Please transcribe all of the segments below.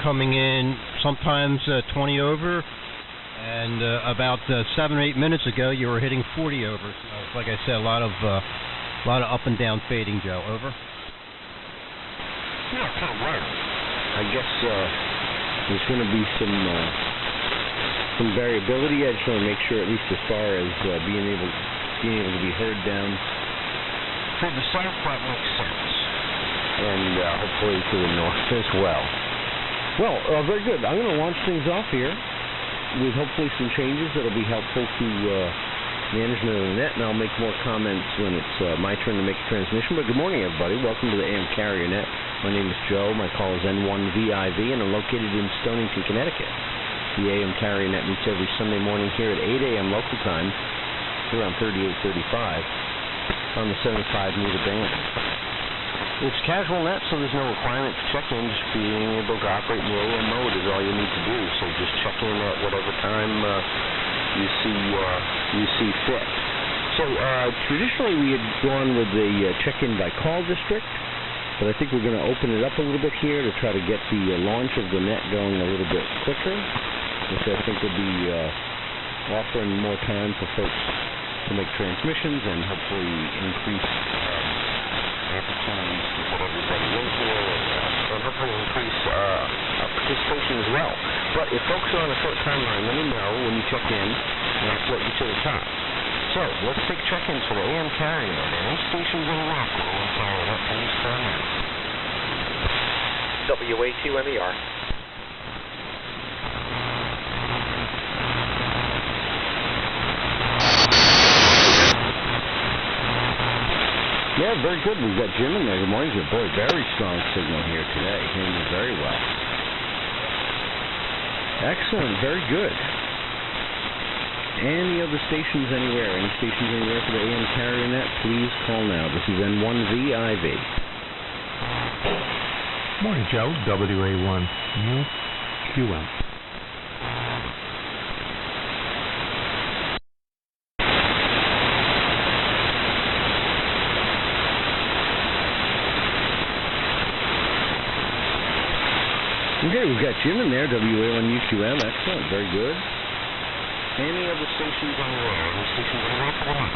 coming in sometimes 20 over, and about 7 or 8 minutes ago you were hitting 40 over. So, like I said, a lot of up and down fading, Joe. Over. Yeah, kind of right. I guess there's going to be some variability. I just want to make sure, at least as far as being able to be heard down to the south, that makes sense, and hopefully to the north as well. Well, very good. I'm going to launch things off here with hopefully some changes that will be helpful to management of the net, and I'll make more comments when it's my turn to make a transmission. But good morning, everybody. Welcome to the AM Carrier Net. My name is Joe. My call is N1VIV, and I'm located in Stonington, Connecticut. The AM Carrier Net meets every Sunday morning here at 8 a.m. local time, around 38:35 on the 75 meter band. It's casual net, so there's no requirement for check-in. Just being able to operate in the AM mode is all you need to do. So just check in at whatever time you see fit. So traditionally we had gone with the check-in by call district, but I think we're going to open it up a little bit here to try to get the launch of the net going a little bit quicker, which I think will be offering more time for folks to make transmissions and hopefully increase opportunities to get everybody in here and hopefully increase participation as well. But if folks are on a short timeline, let me know when you check in, and I'll float you to the top. So let's take check-ins for the AM Carrier Net. Any stations in the rock for AM Carrier Net, please turn in. WA2MER. Yeah, very good. We've got Jim in there. Good morning, Jim. Boy, very strong signal here today. Hearing you very well. Excellent. Very good. Any other stations anywhere? Any stations anywhere for the AM Carrier Net? Please call now. This is N1VIV. Morning, Joe. WA1 QM. Okay, we've got Jim in there, WA1UQM. Excellent, very good. Any other stations on the road? Any stations on the road for the month?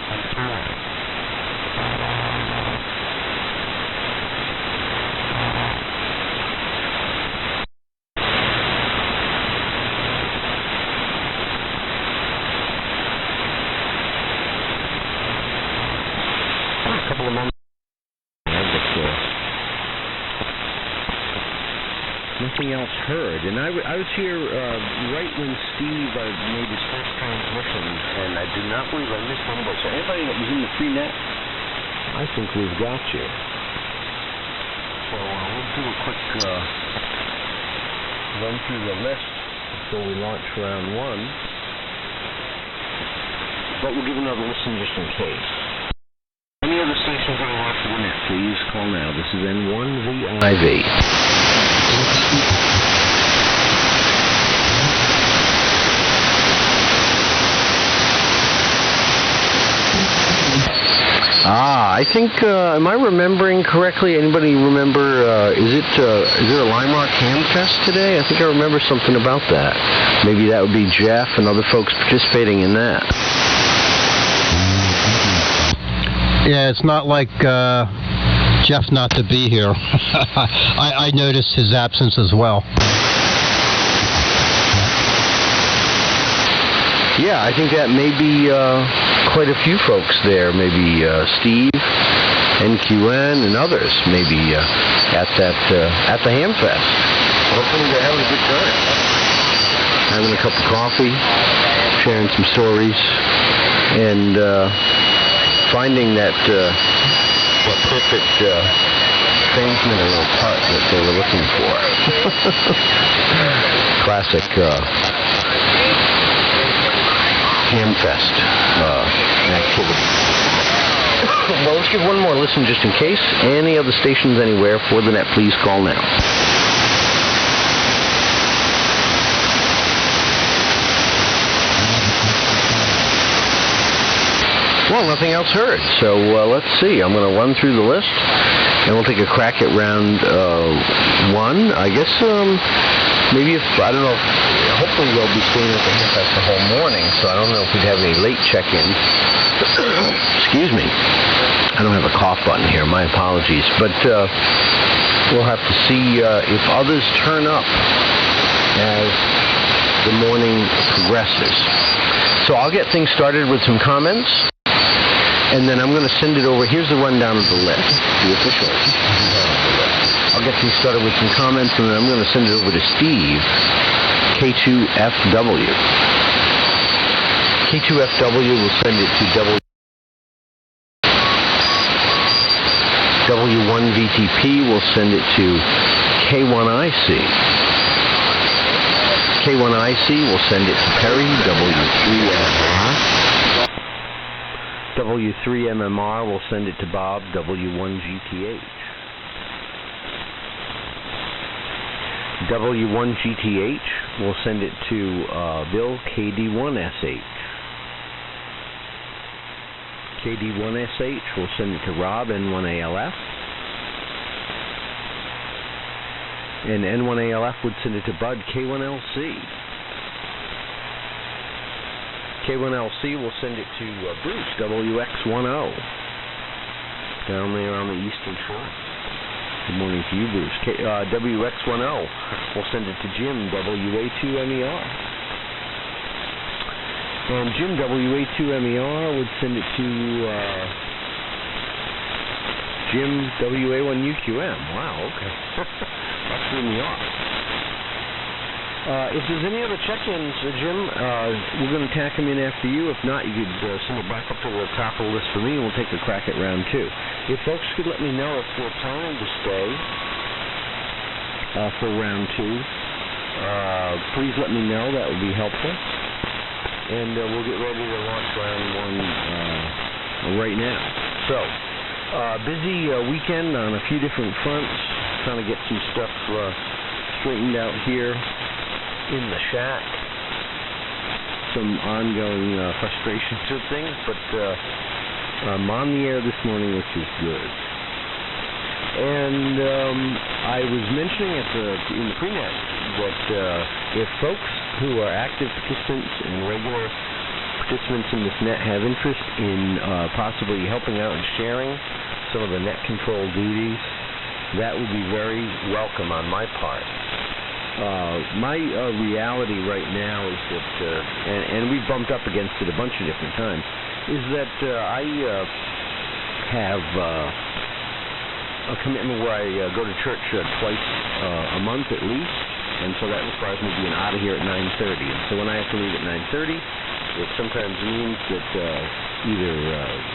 A couple of moments. Nothing else heard, and I was here right when Steve made his first transmission, and I did not believe I missed one. So anybody that was in the free net, I think we've got you. So we'll do a quick run through the list before we launch round one, but we'll give another listen just in case. Any other stations on the net, please call now. This is N1VIV. I think, am I remembering correctly? Anybody remember, is there a Lime Rock Ham Fest today? I think I remember something about that. Maybe that would be Jeff and other folks participating in that. Yeah, it's not like Jeff not to be here. I noticed his absence as well. Yeah, I think that may be quite a few folks there. Maybe Steve, NQN, and others maybe at the Ham Fest. Hopefully they're having a good time. Having a cup of coffee, sharing some stories, and finding that perfect transmitter little part that they were looking for. Classic Hamfest activity. Well, let's give one more listen just in case. Any other stations anywhere for the net, please call now. Well, nothing else heard, so let's see. I'm going to run through the list, and we'll take a crack at round one. I guess maybe if, I don't know, hopefully they'll be staying at the Hamfest the whole morning, so I don't know if we'd have any late check-ins. Excuse me. I don't have a cough button here, my apologies. But we'll have to see if others turn up as the morning progresses. So I'll get things started with some comments, and then I'm going to send it over. Here's the rundown of the list, the official list. I'll get things started with some comments, and then I'm going to send it over to Steve, K2FW. K2FW will send it to W1VTP will send it to K1IC. K1IC will send it to Perry, W3MMR. W3MMR will send it to Bob, W1GTH. W1GTH will send it to Bill, KD1SH. KD1SH will send it to Rob, N1ALF. And N1ALF would send it to Bud, K1LC. K1LC will send it to Bruce, WX10. Down there on the Eastern Shore. Good morning to you, Bruce. WX10 will send it to Jim, WA2MER. And Jim, WA2MER, would send it to Jim, WA1UQM. Wow, okay. That threw me off. If there's any other check-ins, Jim, we're going to tack them in after you. If not, you could send it back up to the top of the list for me, and we'll take a crack at round two. If folks could let me know if they're planning to stay for round two, please let me know. That would be helpful. And we'll get ready to launch round one right now. So, busy weekend on a few different fronts, trying to get some stuff straightened out here in the shack. Some ongoing frustrations with things, but I'm on the air this morning, which is good. And I was mentioning in the pre-net that if folks who are active participants and regular participants in this net have interest in possibly helping out and sharing some of the net control duties, that would be very welcome on my part. My reality right now is that, and we've bumped up against it a bunch of different times, is that I have a commitment where I go to church twice a month at least, and so that requires me being out of here at 9:30. And so when I have to leave at 9:30, it sometimes means that either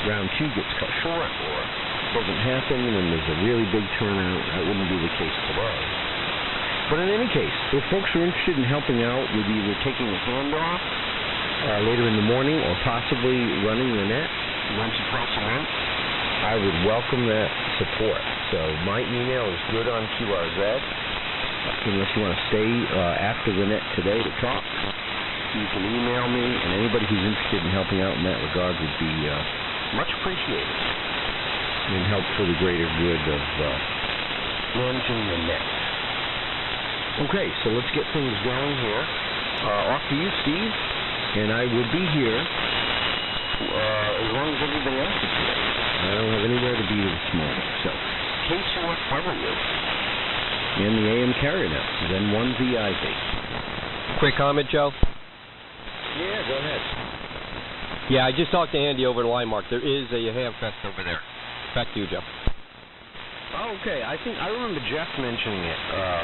round two gets cut short or doesn't happen when there's a really big turnout. That wouldn't be the case today. But in any case, if folks are interested in helping out with either taking a handoff later in the morning or possibly running the net once or twice a month, I would welcome that support. So my email is good on QRZ. Unless you want to stay after the net today to talk, you can email me, and anybody who's interested in helping out in that regard would be much appreciated and help for the greater good of managing the net. Okay, so let's get things going here. Off to you, Steve, and I will be here as long as everybody else is here. I don't have anywhere to be this morning, so K2FW. And the AM carrier now, then one VIV. Quick comment, Joe? Yeah, go ahead. Yeah, I just talked to Andy over at Linemark. There is a Hamfest over there. Back to you, Joe. Oh, okay. I remember Jeff mentioning it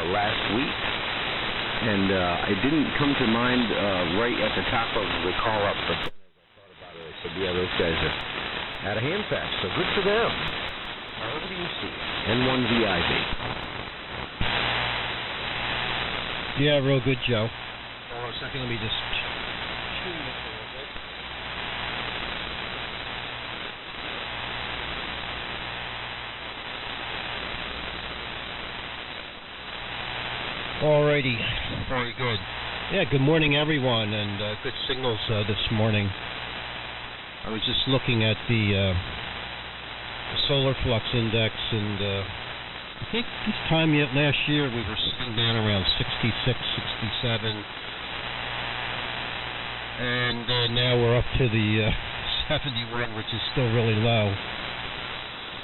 last week, and it didn't come to mind right at the top of the call-up, but then as I thought about it, I said, yeah, those guys are at a Hamfest, so good for them. Over to you, Steve. N1 VIV. Yeah, real good, Joe. Hold on a second, let me just tune this a little bit. Alrighty, very good. Yeah, good morning, everyone, and good signals this morning. I was just looking at the solar flux index, and I think this time yet last year we were sitting down around 66, 67. And now we're up to the 71, which is still really low.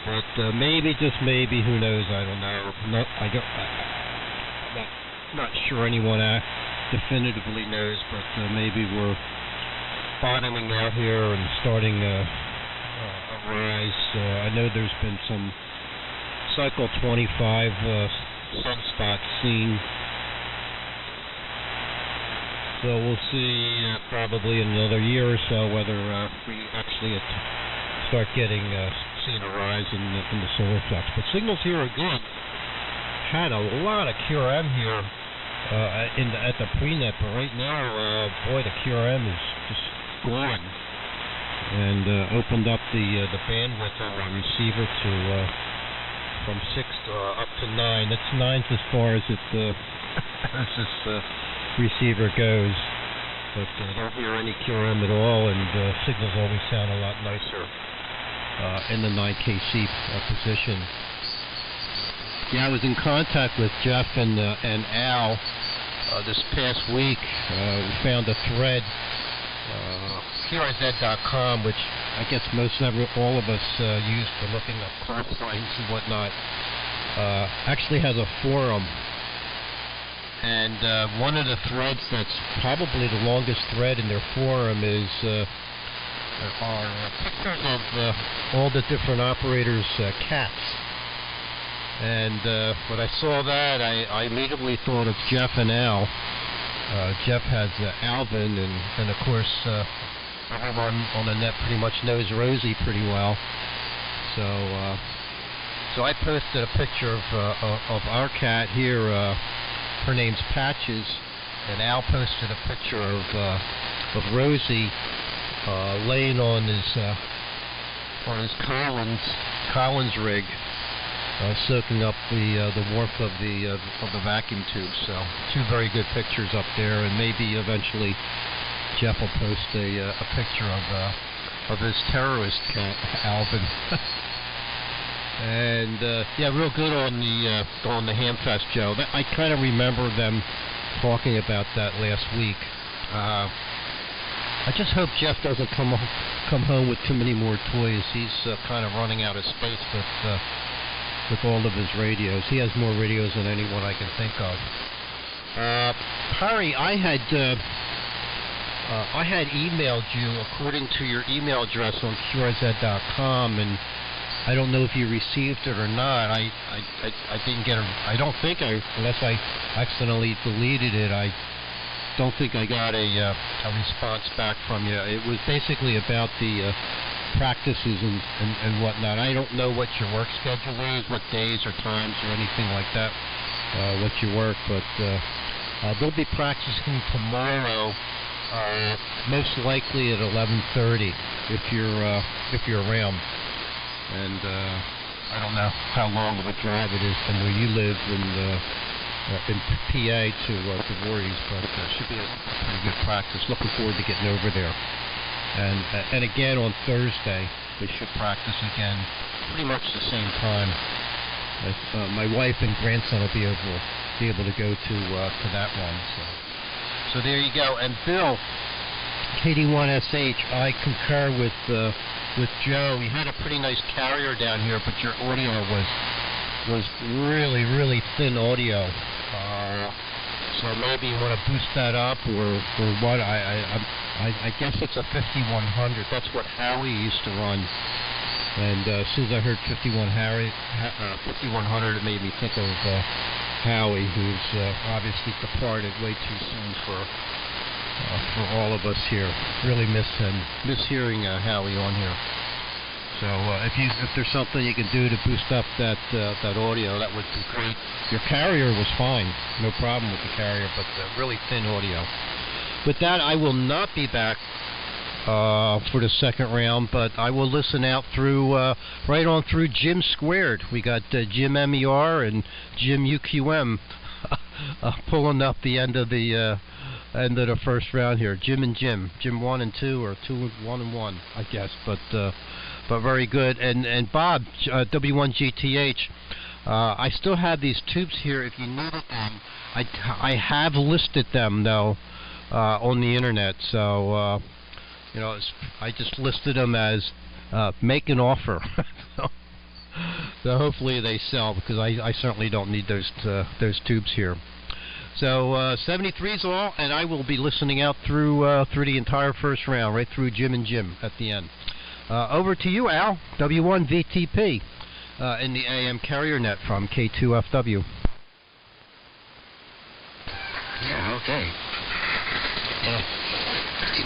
But maybe, just maybe, who knows? I don't know. I'm not sure anyone definitively knows, but maybe we're bottoming out here and starting a rise. I know there's been some cycle 25 sunspots seen. So we'll see probably in another year or so whether we actually start getting seeing a rise in the solar flux. But signals here are good. Had a lot of QRM here at the prenet, but right now, boy, the QRM is just gone. And opened up the bandwidth on my receiver to from 6 up to 9. That's 9's as far as it as this receiver goes. But I don't hear any QRM at all, and signals always sound a lot nicer in the 9KC position. Yeah, I was in contact with Jeff and Al this past week. We found a thread, QRZ.com, which I guess all of us use for looking up coastlines and whatnot. Actually has a forum. And one of the threads that's probably the longest thread in their forum is are pictures of all the different operators' cats. And when I saw that, I immediately thought of Jeff and Al. Jeff has Alvin, and of course everyone on the net pretty much knows Rosie pretty well. So I posted a picture of our cat here. Her name's Patches, and Al posted a picture of Rosie laying on his Collins rig, soaking up the warmth of the vacuum tube. So 2 very good pictures up there, and maybe eventually Jeff will post a picture of his terrorist cat Alvin. And yeah, real good on the Hamfest, Joe. I kind of remember them talking about that last week. I just hope Jeff doesn't come home with too many more toys. He's kind of running out of space with all of his radios. He has more radios than anyone I can think of. Harry, I had emailed you according to your email address on QRZ.com, and I don't know if you received it or not. I didn't get I don't think unless I accidentally deleted it, I don't think I got a response back from you. It was basically about the practices and whatnot. I don't know what your work schedule is, what days or times or anything like that, what you work, but they'll be practicing tomorrow, most likely at 11:30 if you're around. And I don't know how long of a drive it is from where you live in PA to Voorhees, but it should be a pretty good practice. Looking forward to getting over there. And again on Thursday, we should practice again, pretty much the same time. My wife and grandson will be able to go to that one. So there you go. And Bill, KD1SH, I concur with Joe. You had a pretty nice carrier down here, but your audio was really, really thin audio. So maybe you want to boost that up, or what? I guess it's a 5100. That's what Howie used to run. And as soon as I heard 5100, it made me think of Howie, who's obviously departed way too soon for all of us here. Really miss hearing Howie on here. So if there's something you can do to boost up that audio, that would be great. Your carrier was fine, no problem with the carrier, but really thin audio. With that, I will not be back for the second round, but I will listen out through right on through Jim Squared. We got Jim MER and Jim UQM pulling up the end of the first round here. Jim 1 and 2, or 2 1 and 1, I guess. But very good. And Bob, W1GTH, I still have these tubes here. If you needed them, I have listed them though on the internet. So you know, I just listed them as make an offer. So hopefully they sell, because I certainly don't need those tubes here. So 73's all, and I will be listening out through the entire first round, right through Jim and Jim at the end. Over to you, Al. W1VTP in the AM carrier net from K2FW. Yeah, okay.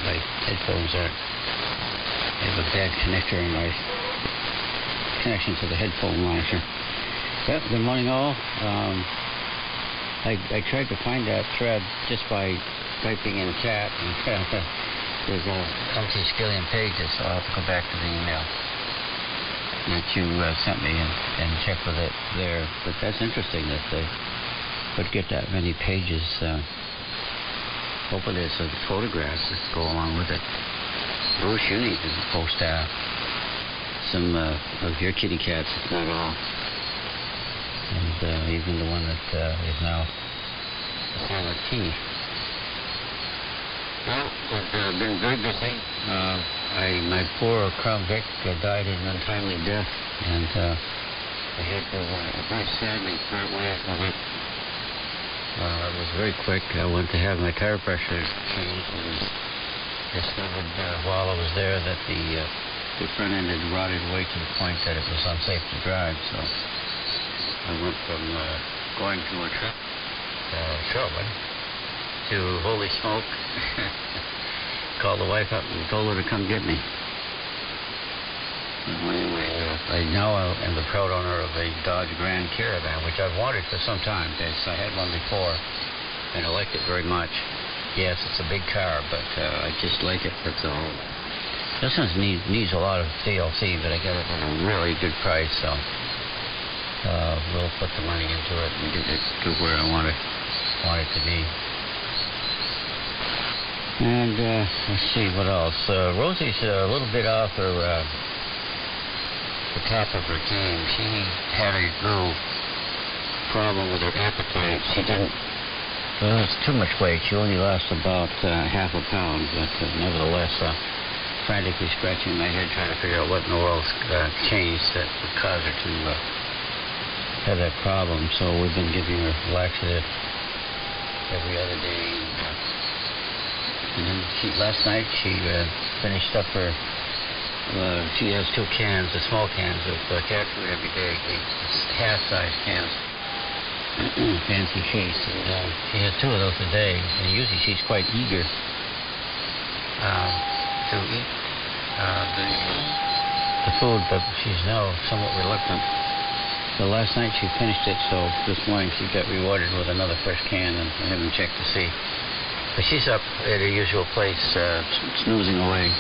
My headphones are. I have a bad connector in my connection to the headphone monitor. Yep, good morning all. I tried to find that thread just by typing in chat, and there's umpteen skillion pages, so I'll have to go back to the email that you sent me and check with it there. But that's interesting that they would get that many pages. Hopefully there's some photographs that go along with it. Bruce, you need to post some of your kitty cats, if not all. And even the one that is now on T. Well, it's been very busy. My poor Crown Vic died in an untimely death, and I had to very sadly part ways with it. It was very quick. I went to have my tire pressure changed, and discovered while I was there that the front end had rotted away to the point that it was unsafe to drive. So I went from going to a trip Sherwin to holy smoke. Called the wife up and told her to come get me. Anyway, I now am the proud owner of a Dodge Grand Caravan, which I've wanted for some time. I had one before, and I liked it very much. Yes, it's a big car, but I just like it, that's all. This one needs a lot of DLC, but I got it at a really good price, so we'll put the money into it and get it to where I want it to be. And let's see what else. Rosie's a little bit off her the top of her game. She had a little problem with her appetite. She didn't. Well, it's too much weight. She only lost about half a pound, but nevertheless, frantically scratching my head trying to figure out what in the world's changed that would cause her to have that problem. So we've been giving her laxative every other day. And then last night she finished up her. She has 2 cans, the small cans of cat food every day, half-size cans. Fancy feast. And she has 2 of those a day, and usually she's quite eager to eat the food, but she's now somewhat reluctant. So last night she finished it, so this morning she got rewarded with another fresh can, and I haven't checked to see. But she's up at her usual place, snoozing away.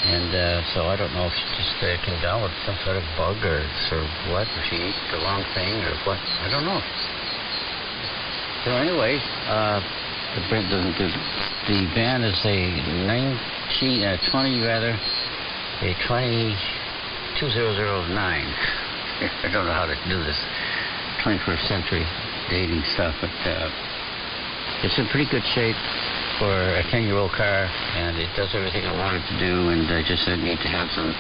And so I don't know if she just came down with some sort of bug or what, if she ate the wrong thing or what. I don't know. So anyway, the band is a 2009. I don't know how to do this 21st century dating stuff, but it's in pretty good shape for a 10-year-old car, and it does everything I want it to do, and I just need to have some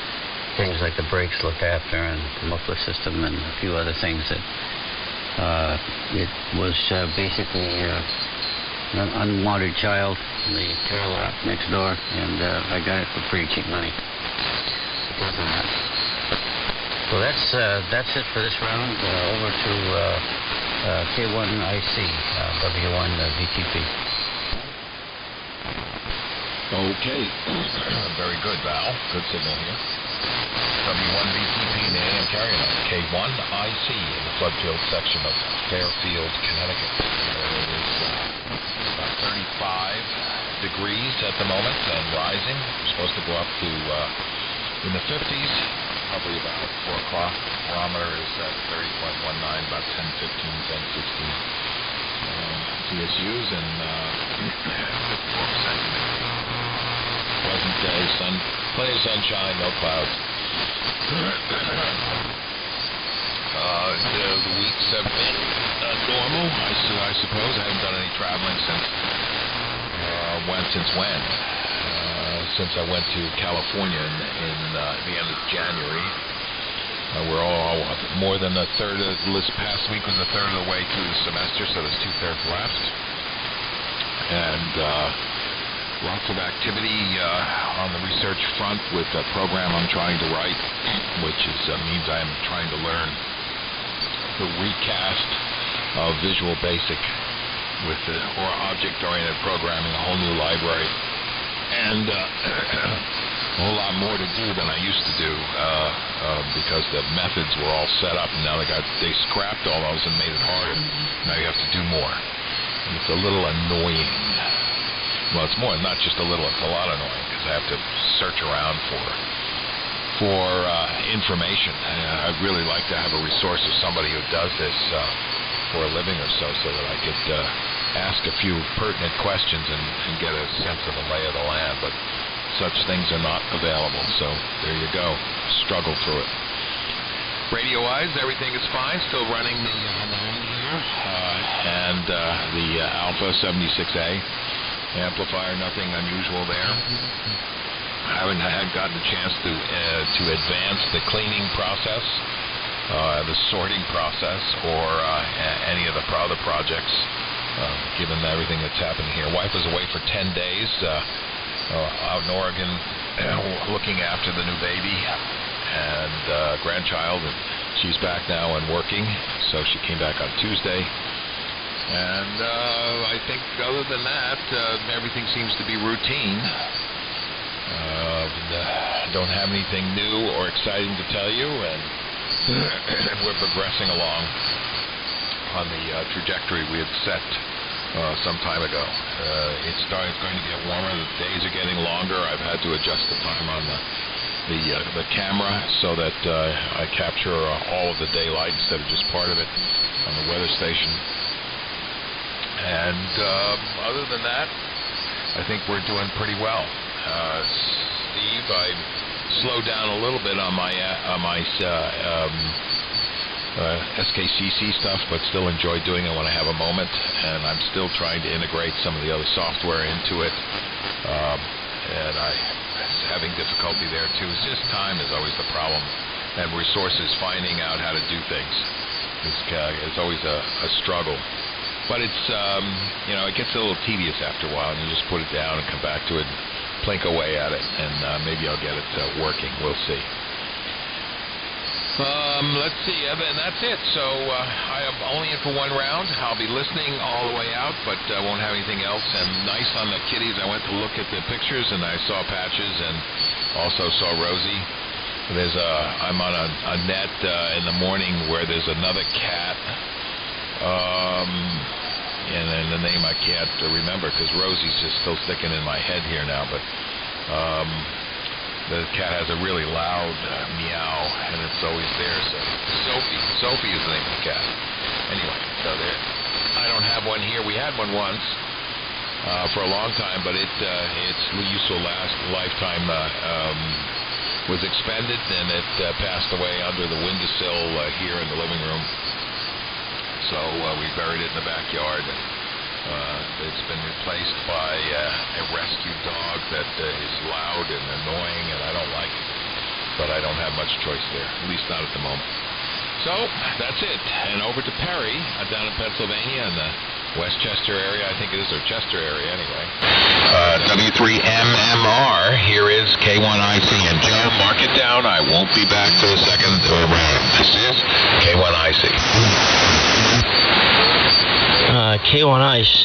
things like the brakes looked after and the muffler system and a few other things that it was basically an unwanted child in the trailer lot next door, and I got it for pretty cheap money. So that's it for this round. Over to K1IC, W1VTP. Okay. Very good, Val. Good signal here. W1VTP in the AM carrier line. K1IC in the floodfield section of Fairfield, Connecticut. It is about 35 degrees at the moment and rising. We're supposed to go up to in the 50s, probably about 4 o'clock. Barometer is at 30.19, about 10:15, 10:16. TSUs and 54% humidity. Pleasant day, plenty of sunshine, no clouds. The weeks have been normal, I suppose. I haven't done any traveling since when? Since I went to California in the end of January. We're all more than a third of this past week was a third of the way through the semester, so there's 2/3 left. And lots of activity on the research front with a program I'm trying to write, which means I'm trying to learn the recast of Visual Basic with or object-oriented programming, a whole new library, and a whole lot more to do than I used to do because the methods were all set up, and now they scrapped all those and made it harder. Now you have to do more. And it's a little annoying. Well, it's more, not just a little, it's a lot annoying because I have to search around for information. I'd really like to have a resource of somebody who does this for a living or so that I could ask a few pertinent questions and get a sense of the lay of the land, but such things are not available, so there you go. Struggle through it. Radio-wise, everything is fine, still running the line here, and the Alpha 76A amplifier, nothing unusual there. I haven't gotten a chance to advance the cleaning process, the sorting process, or any of the other projects, given everything that's happening here. Wife was away for 10 days out in Oregon, looking after the new baby and grandchild, and she's back now and working, so she came back on Tuesday. And I think other than that, everything seems to be routine. Don't have anything new or exciting to tell you, and we're progressing along on the trajectory we had set some time ago. It's going to get warmer. The days are getting longer. I've had to adjust the time on the camera so that I capture all of the daylight instead of just part of it on the weather station. And other than that, I think we're doing pretty well. Steve, I slowed down a little bit on my SKCC stuff, but still enjoy doing it when I have a moment, and I'm still trying to integrate some of the other software into it, and I'm having difficulty there too. It's just time is always the problem, and resources, finding out how to do things is always a struggle. But it's, it gets a little tedious after a while, and you just put it down and come back to it and plink away at it, and maybe I'll get it working. We'll see. Let's see, and that's it. So I am only in for one round. I'll be listening all the way out, but I won't have anything else. And nice on the kitties. I went to look at the pictures, and I saw Patches and also saw Rosie. I'm on a net in the morning where there's another cat. And then the name I can't remember because Rosie's just still sticking in my head here now, but the cat has a really loud meow, and it's always there. So Sophie is the name of the cat. Anyway, so there. I don't have one here. We had one once for a long time, but its useful lifetime was expended, and it passed away under the windowsill here in the living room. So we buried it in the backyard. It's been replaced by a rescue dog that is loud and annoying, and I don't like it. But I don't have much choice there, at least not at the moment. So that's it. And over to Perry, down in Pennsylvania, in the Westchester area, I think it is, or Chester area anyway. W3MMR, here is K1IC. And Joe, mark it down. I won't be back for the second round. This is K1IC. K1IC,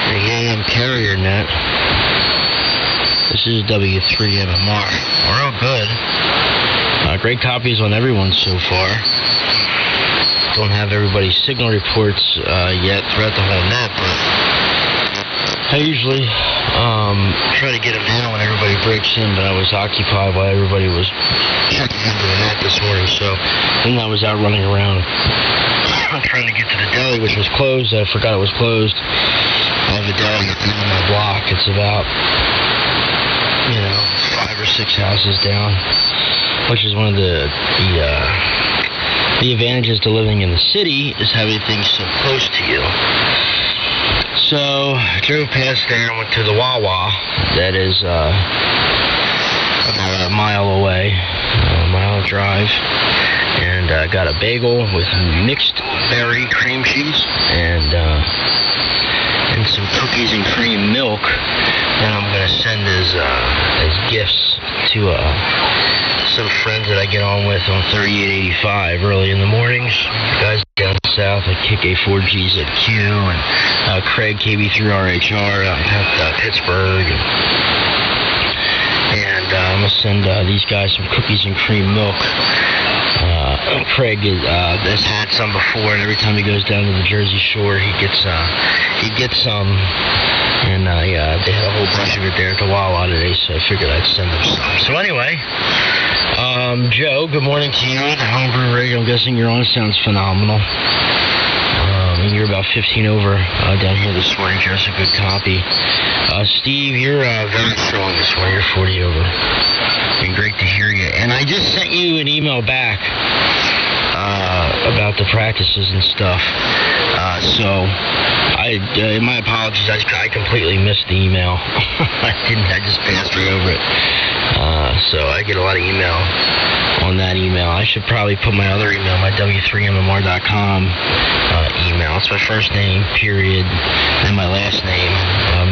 the AM carrier net. This is W3MMR. Real good. Great copies on everyone so far. Don't have everybody's signal reports yet throughout the whole net, but I usually try to get them down when everybody breaks in, but I was occupied while everybody was checking into the net this morning, so then I was out running around. I'm trying to get to the deli, which was closed. I forgot it was closed. I have a deli at the end of my block. It's about 5 or 6 houses down, which is one of the advantages to living in the city is having things so close to you. So I drove past there and went to the Wawa that is about a mile away, a mile drive, and got a bagel with mixed berry cream cheese and some cookies and cream milk that I'm going to send as gifts to some friends that I get on with on 3885 early in the mornings. Guys down south at Kick A4Gs at Q, and Craig KB3RHR out in Pittsburgh. And I'm going to send these guys some cookies and cream milk. Craig has had some before, and every time he goes down to the Jersey Shore, he gets some. And they had a whole bunch of it there at the Wawa today, so I figured I'd send them some. So anyway, Joe, good morning to you. The homebrew rig, I'm guessing you're on, sounds phenomenal. And you're about 15 over down here this morning, Joe. That's a good copy. Steve, you're very strong this morning. You're 40 over. Been great to hear you. And I just sent you an email back about the practices and stuff. My apologies. I completely missed the email. I just passed right over it. So I get a lot of email on that email. I should probably put my other email, my W3MMR.com email. It's my first name, period, and my last name,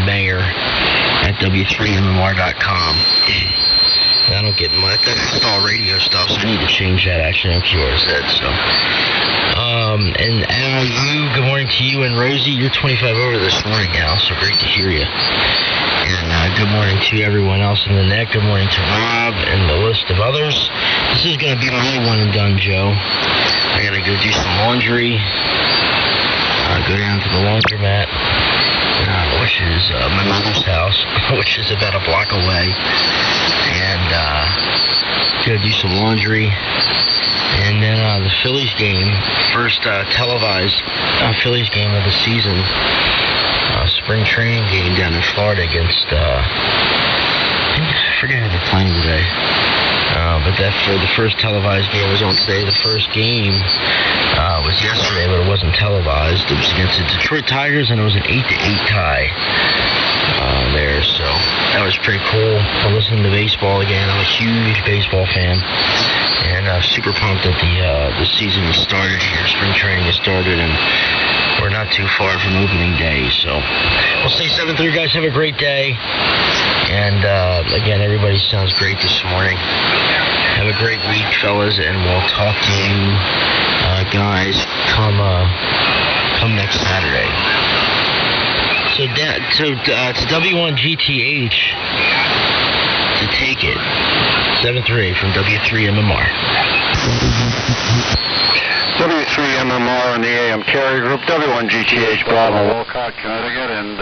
Mayor, at W3MMR.com. I don't get much. That's all radio stuff, so I need to change that, actually, on QRZ, so. And Al, good morning to you, and Rosie, you're 25 over this morning, Al, so great to hear you. And good morning to everyone else in the net. Good morning to Rob and the list of others. This is going to be my one and done, Joe. I got to go do some laundry, go down to the laundromat, which is my mother's house, which is about a block away, and go do some laundry. And then the Phillies game, first televised Phillies game of the season, spring training game down in Florida against, I forget who they're playing today. But the first televised game was on today. The first game was yesterday, but it wasn't televised. It was against the Detroit Tigers, and it was an 8-8 tie there. So that was pretty cool. I'm listening to baseball again. I'm a huge baseball fan. And super pumped that the season has started here. Spring training has started, and we're not too far from opening day. So we'll say 7-3, guys. Have a great day. And again, everybody sounds great this morning. Have a great week, fellas, and we'll talk to you guys come next Saturday. So to W1GTH to take it. 7-3 from W3MMR. W3MMR and the AM carrier group, W1GTH, Bravo, Wolcott, Connecticut, and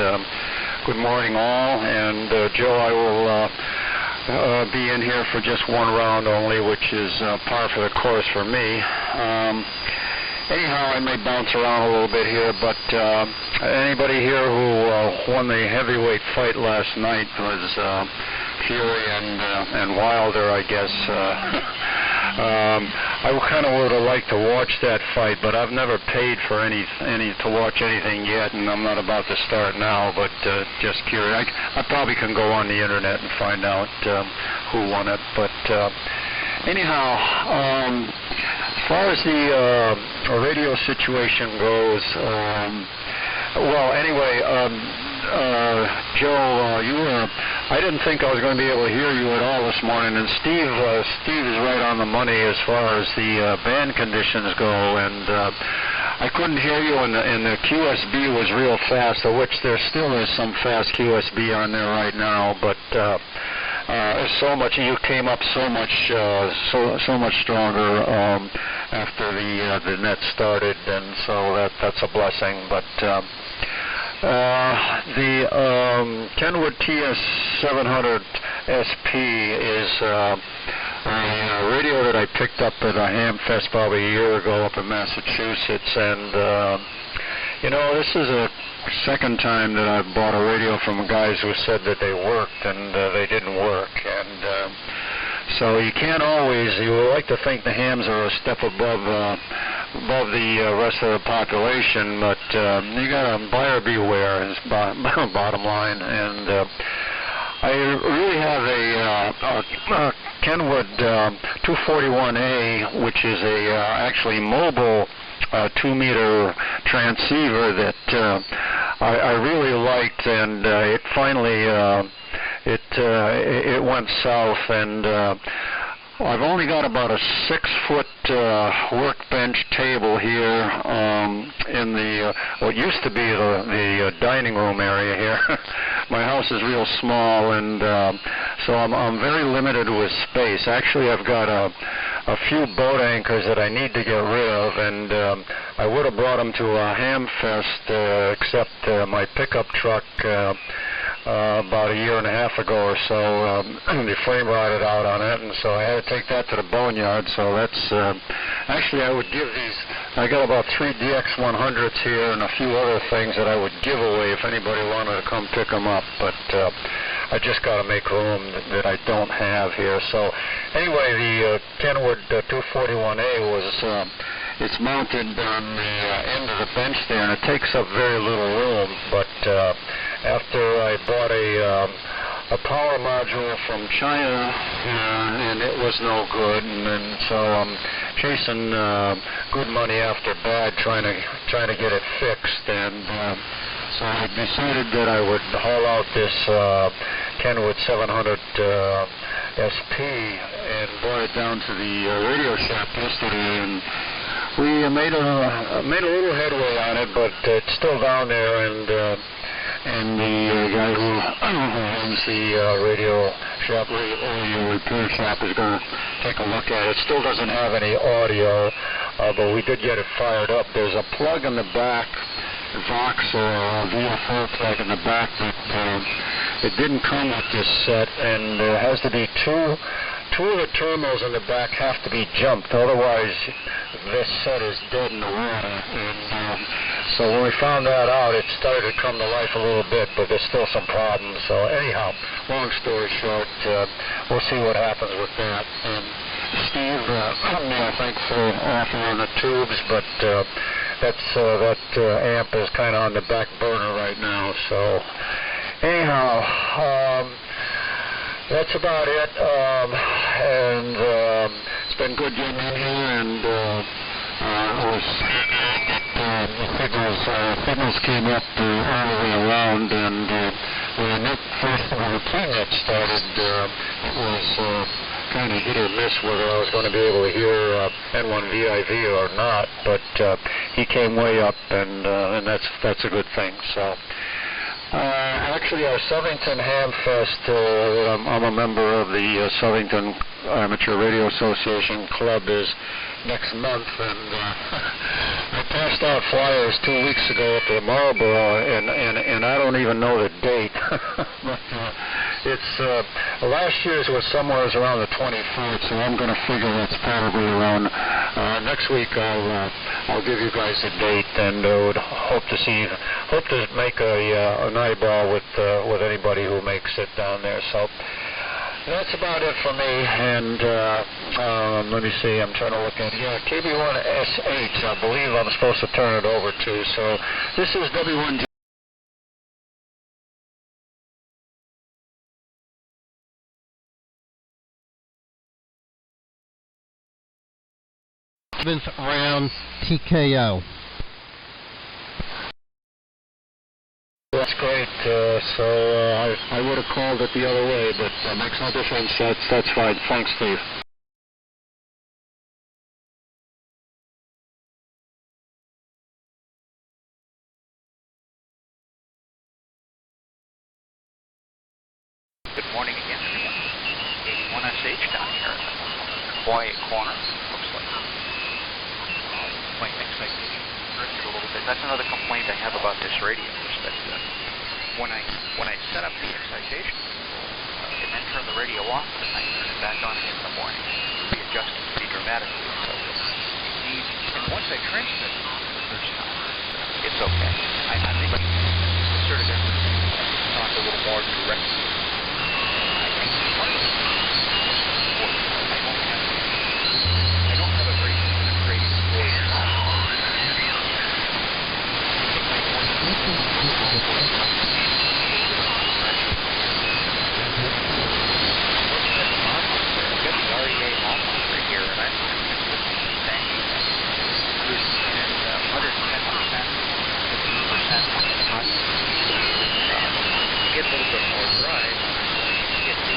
good morning all. And Joe, I will be in here for just one round only, which is par for the course for me. Anyhow, I may bounce around a little bit here, but anybody here who won the heavyweight fight last night was Fury and Wilder, I guess. I kind of would have liked to watch that fight, but I've never paid for any to watch anything yet, and I'm not about to start now. But just curious, I probably can go on the internet and find out who won it. But anyhow, as far as the radio situation goes, well, anyway, Joe, I didn't think I was going to be able to hear you at all this morning, and Steve is right on the money as far as the band conditions go, and I couldn't hear you, and the QSB was real fast, of which there still is some fast QSB on there right now, but so much, you came up so much stronger after the net started, and so that's a blessing. But the Kenwood TS700 SP is a radio that I picked up at a Hamfest probably a year ago up in Massachusetts, and You know, this is a second time that I've bought a radio from guys who said that they worked and they didn't work. And so you can't always, you would like to think the hams are a step above the rest of the population, but you got a buyer beware is bottom line. And I really have a Kenwood 241A, which is a actually mobile 2-meter transceiver that I really liked, and it finally it went south, and I've only got about a 6-foot workbench table here in the what used to be the dining room area here. My house is real small, and so I'm very limited with space. Actually, I've got a few boat anchors that I need to get rid of, and I would have brought them to a ham fest, except my pickup truck about a year and a half ago or so, the frame rotted out on it, and so I had to take that to the boneyard. So that's actually, I would give these. I got about 3 DX100s here and a few other things that I would give away if anybody wanted to come pick them up, but I just got to make room that I don't have here. So anyway, the Kenwood 241A was it's mounted on the end of the bench there, and it takes up very little room. But after I bought a power module from China, and it was no good, and then so I'm chasing good money after bad, trying to get it fixed, and so I decided that I would haul out this Kenwood 700 SP and brought it down to the radio shop yesterday, and we made a little headway on it, but it's still down there, and the guy who owns the radio shop, radio repair shop, is going to take a look at it. It still doesn't have any audio, but we did get it fired up. There's a plug in the back, Vox or VFO plug in the back, that it didn't come with this set, and there has to be two of the terminals in the back have to be jumped, otherwise this set is dead in the water. And so when we found that out, it started to come to life a little bit, but there's still some problems. So anyhow, long story short, we'll see what happens with that. And Steve, thanks for offering the tubes, but that amp is kind of on the back burner right now. So anyhow, that's about it, and it's been good getting in here, and the signals came up all the way around, and when the PNet started, it was kind of hit or miss whether I was going to be able to hear N1VIV or not, but he came way up, and that's a good thing. So. Actually, our Southington Ham Fest, I'm a member of the Southington Amateur Radio Association Club, is next month, and I passed out flyers 2 weeks ago up to Marlboro, and I don't even know the date. But it's last year's was somewhere around the 24th, so I'm going to figure that's probably around next week. I'll give you guys a date, and would hope to make an eyeball with anybody who makes it down there. So that's about it for me, and let me see, I'm trying to look at, KB1SH, I believe I'm supposed to turn it over to. So this is W1G. Round TKO. That's great. So I would have called it the other way, but makes no difference. That's fine. Thanks, Steve. Good morning again, everyone. 81SH down here in the quiet corner. Looks like things might be drifted a little bit. That's another complaint I have about this radio, is that when I set up the excitation and then turn the radio off at night, turn it back on again in the morning, it'll be adjusted pretty dramatically. So you need, and once I transmit the first time, it's okay. I think concerted effort to talk a little more directly. I think part of it is I don't have a very penetrating voice. Get a little bit more drive, get the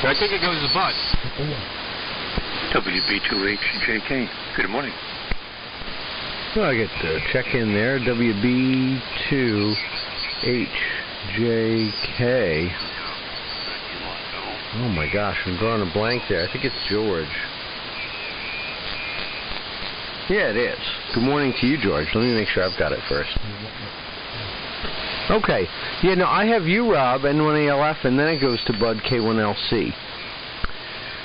I think it goes to Bud. WB2HJK. Good morning. Well, I get to check in there. WB2HJK. Oh my gosh, I'm drawing a blank there. I think it's George. Yeah, it is. Good morning to you, George. Let me make sure I've got it first. Okay. Yeah, no, I have you, Rob, N1ALF, and then it goes to Bud, K1LC.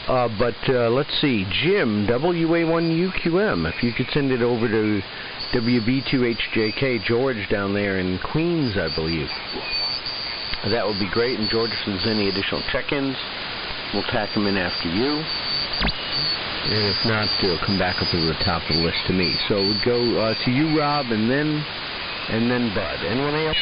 But let's see. Jim, WA1UQM. If you could send it over to WB2HJK, George down there in Queens, I believe. That would be great. And George, if there's any additional check-ins, we'll tack them in after you. And if not, it'll come back up to the top of the list to me. So it would go to you, Rob, and then Bud. Anyone else?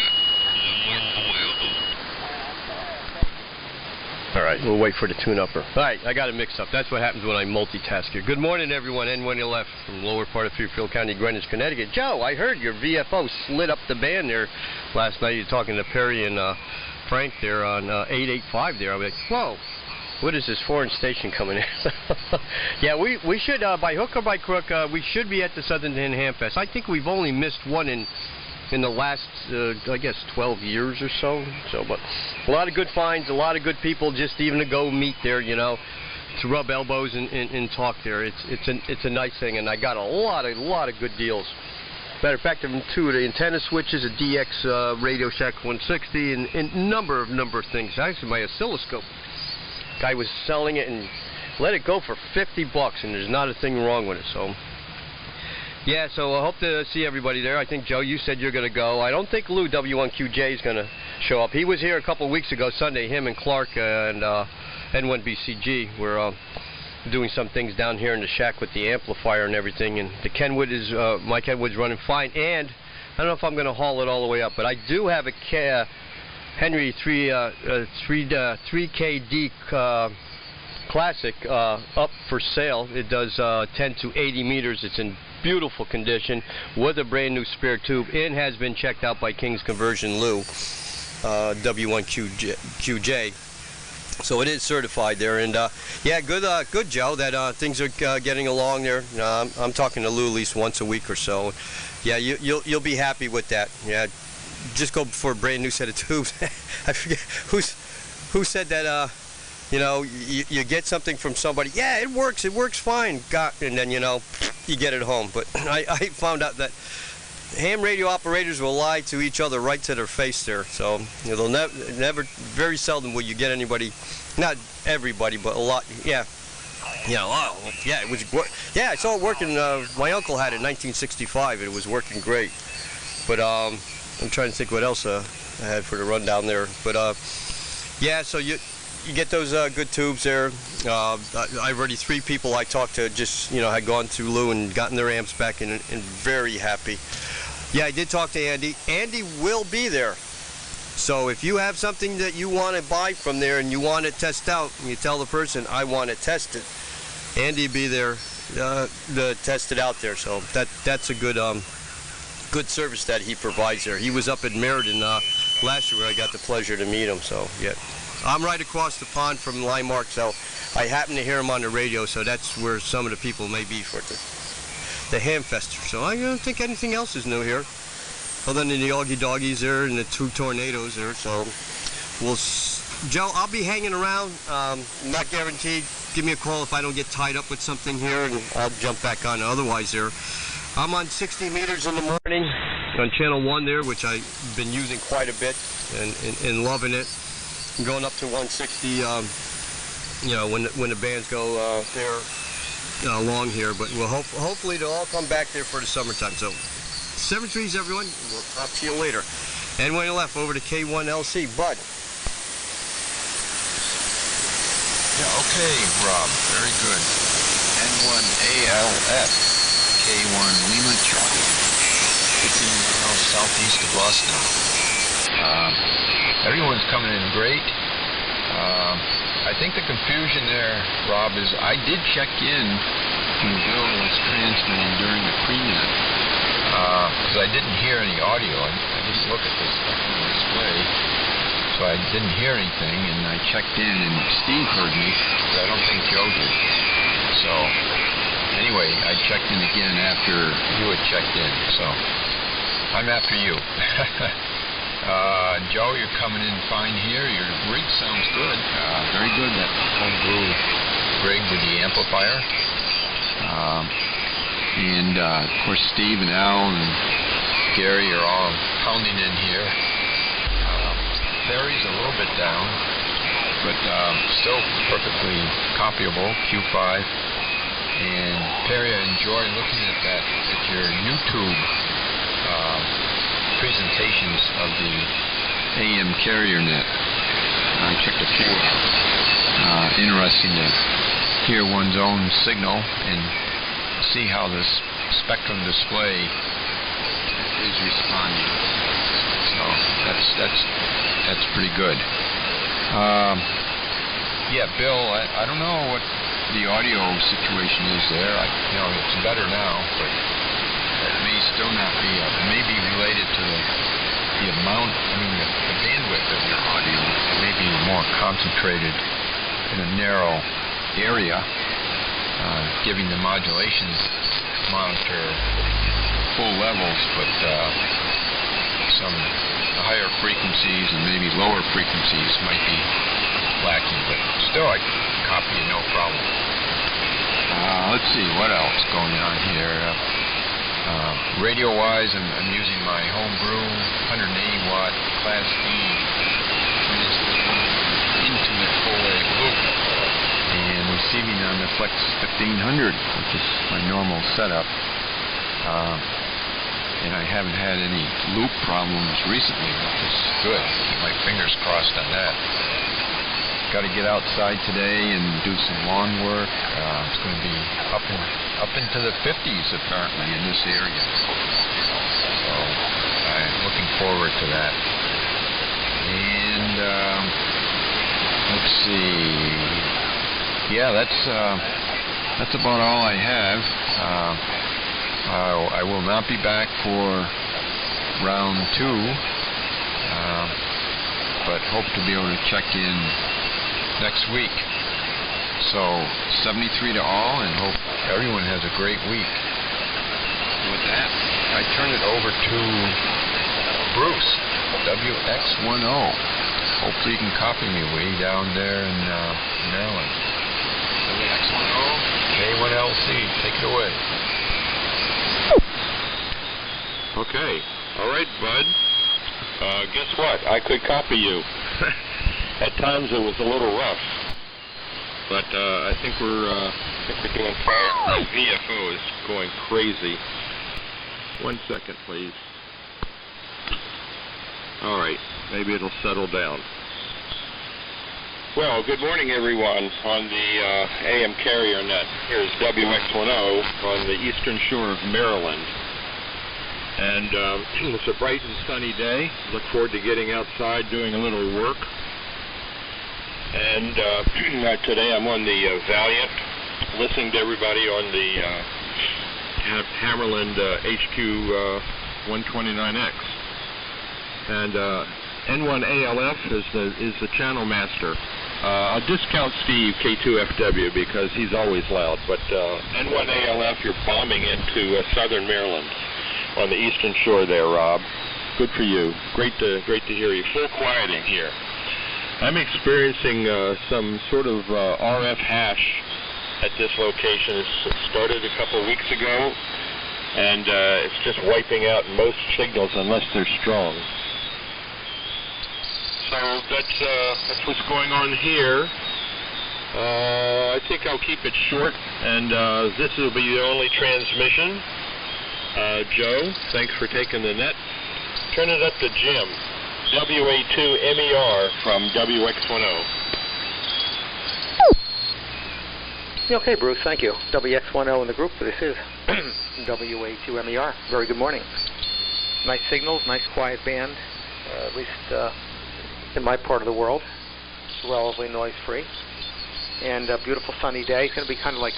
All right, we'll wait for the tune-upper. All right, I got it mixed up. That's what happens when I multitask here. Good morning, everyone. N1ALF from lower part of Fairfield County, Greenwich, Connecticut. Joe, I heard your VFO slid up the band there last night. You're talking to Perry and Frank there on 885 there. I was like, whoa, what is this foreign station coming in? Yeah, we should, by hook or by crook, we should be at the Southern Tin Ham Fest. I think we've only missed one in in the last, I guess, 12 years or so. But a lot of good finds, a lot of good people just even to go meet there, you know, to rub elbows and talk there. It's a nice thing, and I got a lot of good deals. Matter of fact, two of the antenna switches, a DX Radio Shack 160, and a number of things. Actually, my oscilloscope. Guy was selling it and let it go for $50, and there's not a thing wrong with it. So, yeah. So I hope to see everybody there. I think Joe, you said you're going to go. I don't think Lou W1QJ is going to show up. He was here a couple of weeks ago, Sunday. Him and Clark and N1BCG were doing some things down here in the shack with the amplifier and everything. And the Kenwood is my Kenwood's running fine. And I don't know if I'm going to haul it all the way up, but I do have a Henry 3KD Classic up for sale. It does 10 to 80 meters. It's in beautiful condition with a brand new spare tube and has been checked out by King's Conversion Lou W1QJ. So it is certified there, and yeah, good Joe. That things are getting along there. I'm talking to Lou at least once a week or so. Yeah, you'll be happy with that. Yeah, just go for a brand new set of tubes. I forget who said that. You know, you get something from somebody. Yeah, it works fine. And then you know, you get it home. But I found out that ham radio operators will lie to each other right to their face there. So you know, they'll never, very seldom will you get anybody, not everybody, but a lot. Yeah, you know, oh yeah, it was. Yeah, I saw it working. My uncle had it in 1965. It was working great. But I'm trying to think what else I had for the rundown there. But yeah, so you get those good tubes there. I've already 3 people I talked to just, you know, had gone through Lou and gotten their amps back and very happy. Yeah, I did talk to Andy. Andy will be there. So if you have something that you want to buy from there and you want to test out, and you tell the person, I want to test it, Andy will be there to test it out there. So that's a good service that he provides there. He was up at Meriden last year where I got the pleasure to meet him. So yeah. I'm right across the pond from Limemark, so I happen to hear him on the radio, so that's where some of the people may be for the Hamfester. So I don't think anything else is new here, other than the Augie Doggies there and the 2 tornadoes there. So Joe, I'll be hanging around. Not guaranteed. Give me a call if I don't get tied up with something here, and I'll jump back on. Otherwise, there, I'm on 60 meters in the morning on channel 1 there, which I've been using quite a bit and loving it. Going up to 160, you know, when the bands go there along here, but we'll hopefully they'll all come back there for the summertime. So 7 trees, everyone. We'll talk to you later. And when you left over to K1LC, Bud. Yeah, okay, Rob. Very good. N1ALF, K1 Lima Charlie. It's in southeast of Boston. Everyone's coming in great. I think the confusion there, Rob, is I did check in when Bill was transmitting during the pre-net because I didn't hear any audio. I didn't look at this display, so I didn't hear anything, and I checked in, and Steve heard me, but I don't think Joe did. So anyway, I checked in again after you had checked in, so I'm after you. Joe, you're coming in fine here. Your rig sounds good. Very good, that homebrew rig with the amplifier. And, of course, Steve and Al and Gary are all pounding in here. Perry's a little bit down, but still perfectly copyable, Q5. And, Perry, I enjoy looking at that, at your YouTube presentations of the AM carrier net. I checked a few out. Interesting to hear one's own signal and see how this spectrum display is responding. So that's pretty good. Yeah, Bill, I don't know what the audio situation is there. You know, it's better now, but it may still not be. It may be related to the amount, the bandwidth of your audio. It may be more concentrated in a narrow area, giving the modulation monitor full levels, but some higher frequencies and maybe lower frequencies might be lacking, but still I can copy it no problem. Let's see what else going on here. Radio-wise, I'm using my homebrew 180 watt Class D intimate full-wave loop and receiving on the Flex 1500, which is my normal setup. And I haven't had any loop problems recently, which is good. Keep my fingers crossed on that. Got to get outside today and do some lawn work. It's going to be up into the 50s apparently in this area. So I'm looking forward to that. And let's see. Yeah, that's about all I have. I will not be back for round 2, but hope to be able to check in next week. So 73 to all, and hope everyone has a great week. With that, I turn it over to Bruce, WX10. Hopefully you can copy me way down there in Maryland. WX10, K1LC, take it away. Okay. All right, bud. Guess what? I could copy you. At times it was a little rough, but I think we're doing fine. The VFO is going crazy. 1 second, please. All right. Maybe it'll settle down. Well, good morning, everyone, on the AM carrier net. Here's WX10 on the eastern shore of Maryland. And it's a bright and sunny day. Look forward to getting outside, doing a little work. And today I'm on the Valiant, listening to everybody on the Hammerland HQ 129X. And N1ALF is the channel master. I'll discount Steve K2FW because he's always loud, but N1ALF, you're bombing into southern Maryland on the eastern shore there, Rob. Good for you. Great to hear you. Full quieting here. I'm experiencing some sort of RF hash at this location. It started a couple of weeks ago, and it's just wiping out most signals unless they're strong. So that's what's going on here. I think I'll keep it short, and this will be the only transmission. Joe, thanks for taking the net. Turn it up to Jim, WA2MER from WX10. Okay, Bruce, thank you. WX10 in the group. This is WA2MER. Very good morning. Nice signals, nice quiet band, at least in my part of the world. Relatively noise-free. And a beautiful sunny day. It's going to be kind of like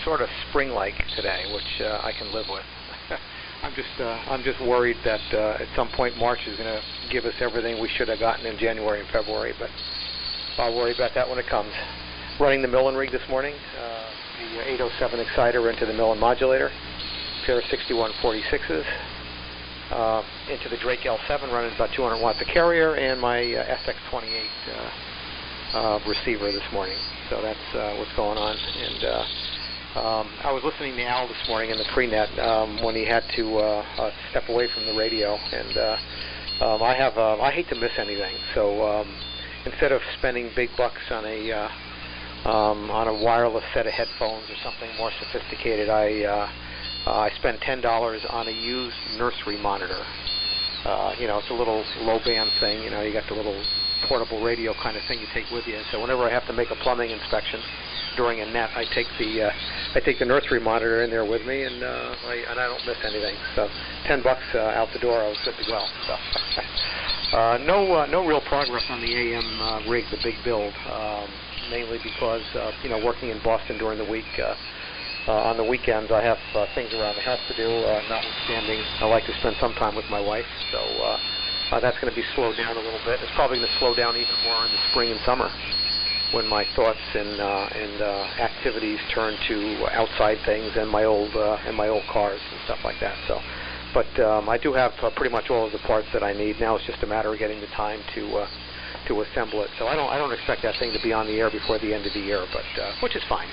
sort of spring-like today, which I can live with. I'm just worried that at some point March is going to give us everything we should have gotten in January and February, but I'll worry about that when it comes. Running the Millen rig this morning, the 807 exciter into the Millen modulator, pair of 6146s, into the Drake L7 running about 200 watts of carrier, and my SX28 receiver this morning. So that's what's going on. And I was listening to Al this morning in the pre-net when he had to step away from the radio, and I hate to miss anything. So instead of spending big bucks on a wireless set of headphones or something more sophisticated, I spent $10 on a used nursery monitor. It's a little low-band thing. You got the little portable radio kind of thing you take with you. So whenever I have to make a plumbing inspection during a net, I take the nursery monitor in there with me, and I don't miss anything. So $10 out the door, I was good to go. So no real progress on the AM rig, the big build, mainly because working in Boston during the week. On the weekends, I have things around the house to do. Notwithstanding, I like to spend some time with my wife, so that's going to be slowed down a little bit. It's probably going to slow down even more in the spring and summer, when my thoughts and activities turn to outside things and my old cars and stuff like that. So But I do have pretty much all of the parts that I need. Now it's just a matter of getting the time to assemble it. So I don't expect that thing to be on the air before the end of the year, but which is fine.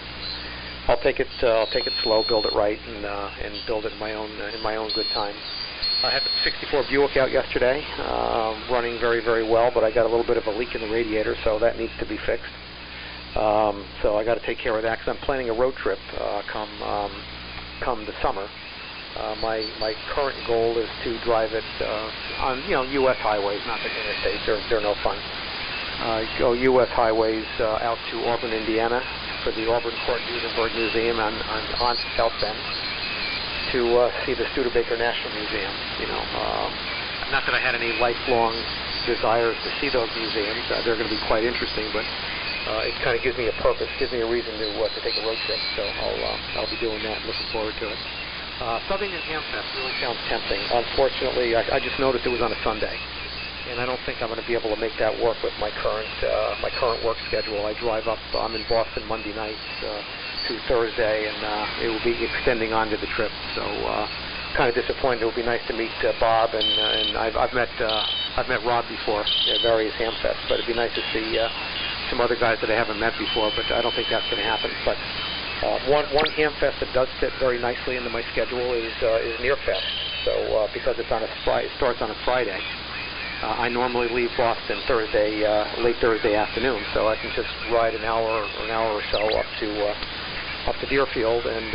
I'll take it slow, build it right, and build it in my own good time. I had the 64 Buick out yesterday, running very, very well, but I got a little bit of a leak in the radiator, so that needs to be fixed. So I got to take care of that because I'm planning a road trip come the summer. My current goal is to drive it on U.S. highways, not the interstates. They're no fun. Go U.S. highways out to Auburn, Indiana, for the Auburn Court Gutenberg Museum on South Bend, to see the Studebaker National Museum. Not that I had any lifelong desires to see those museums. They're going to be quite interesting, but it kind of gives me a purpose, gives me a reason to take a road trip. So I'll be doing that. Looking forward to it. Southington Ham Fest really sounds tempting. Unfortunately, I just noticed it was on a Sunday, and I don't think I'm going to be able to make that work with my current work schedule. I drive up. I'm in Boston Monday nights through Thursday, and it will be extending onto the trip. So kind of disappointed. It would be nice to meet Bob, and I've met Rob before at various Ham Fests, but it'd be nice to see some other guys that I haven't met before. But I don't think that's going to happen. But one Ham Fest that does fit very nicely into my schedule is Nearfest. So because it starts on a Friday. I normally leave Boston late Thursday afternoon, so I can just ride an hour or so up to Deerfield and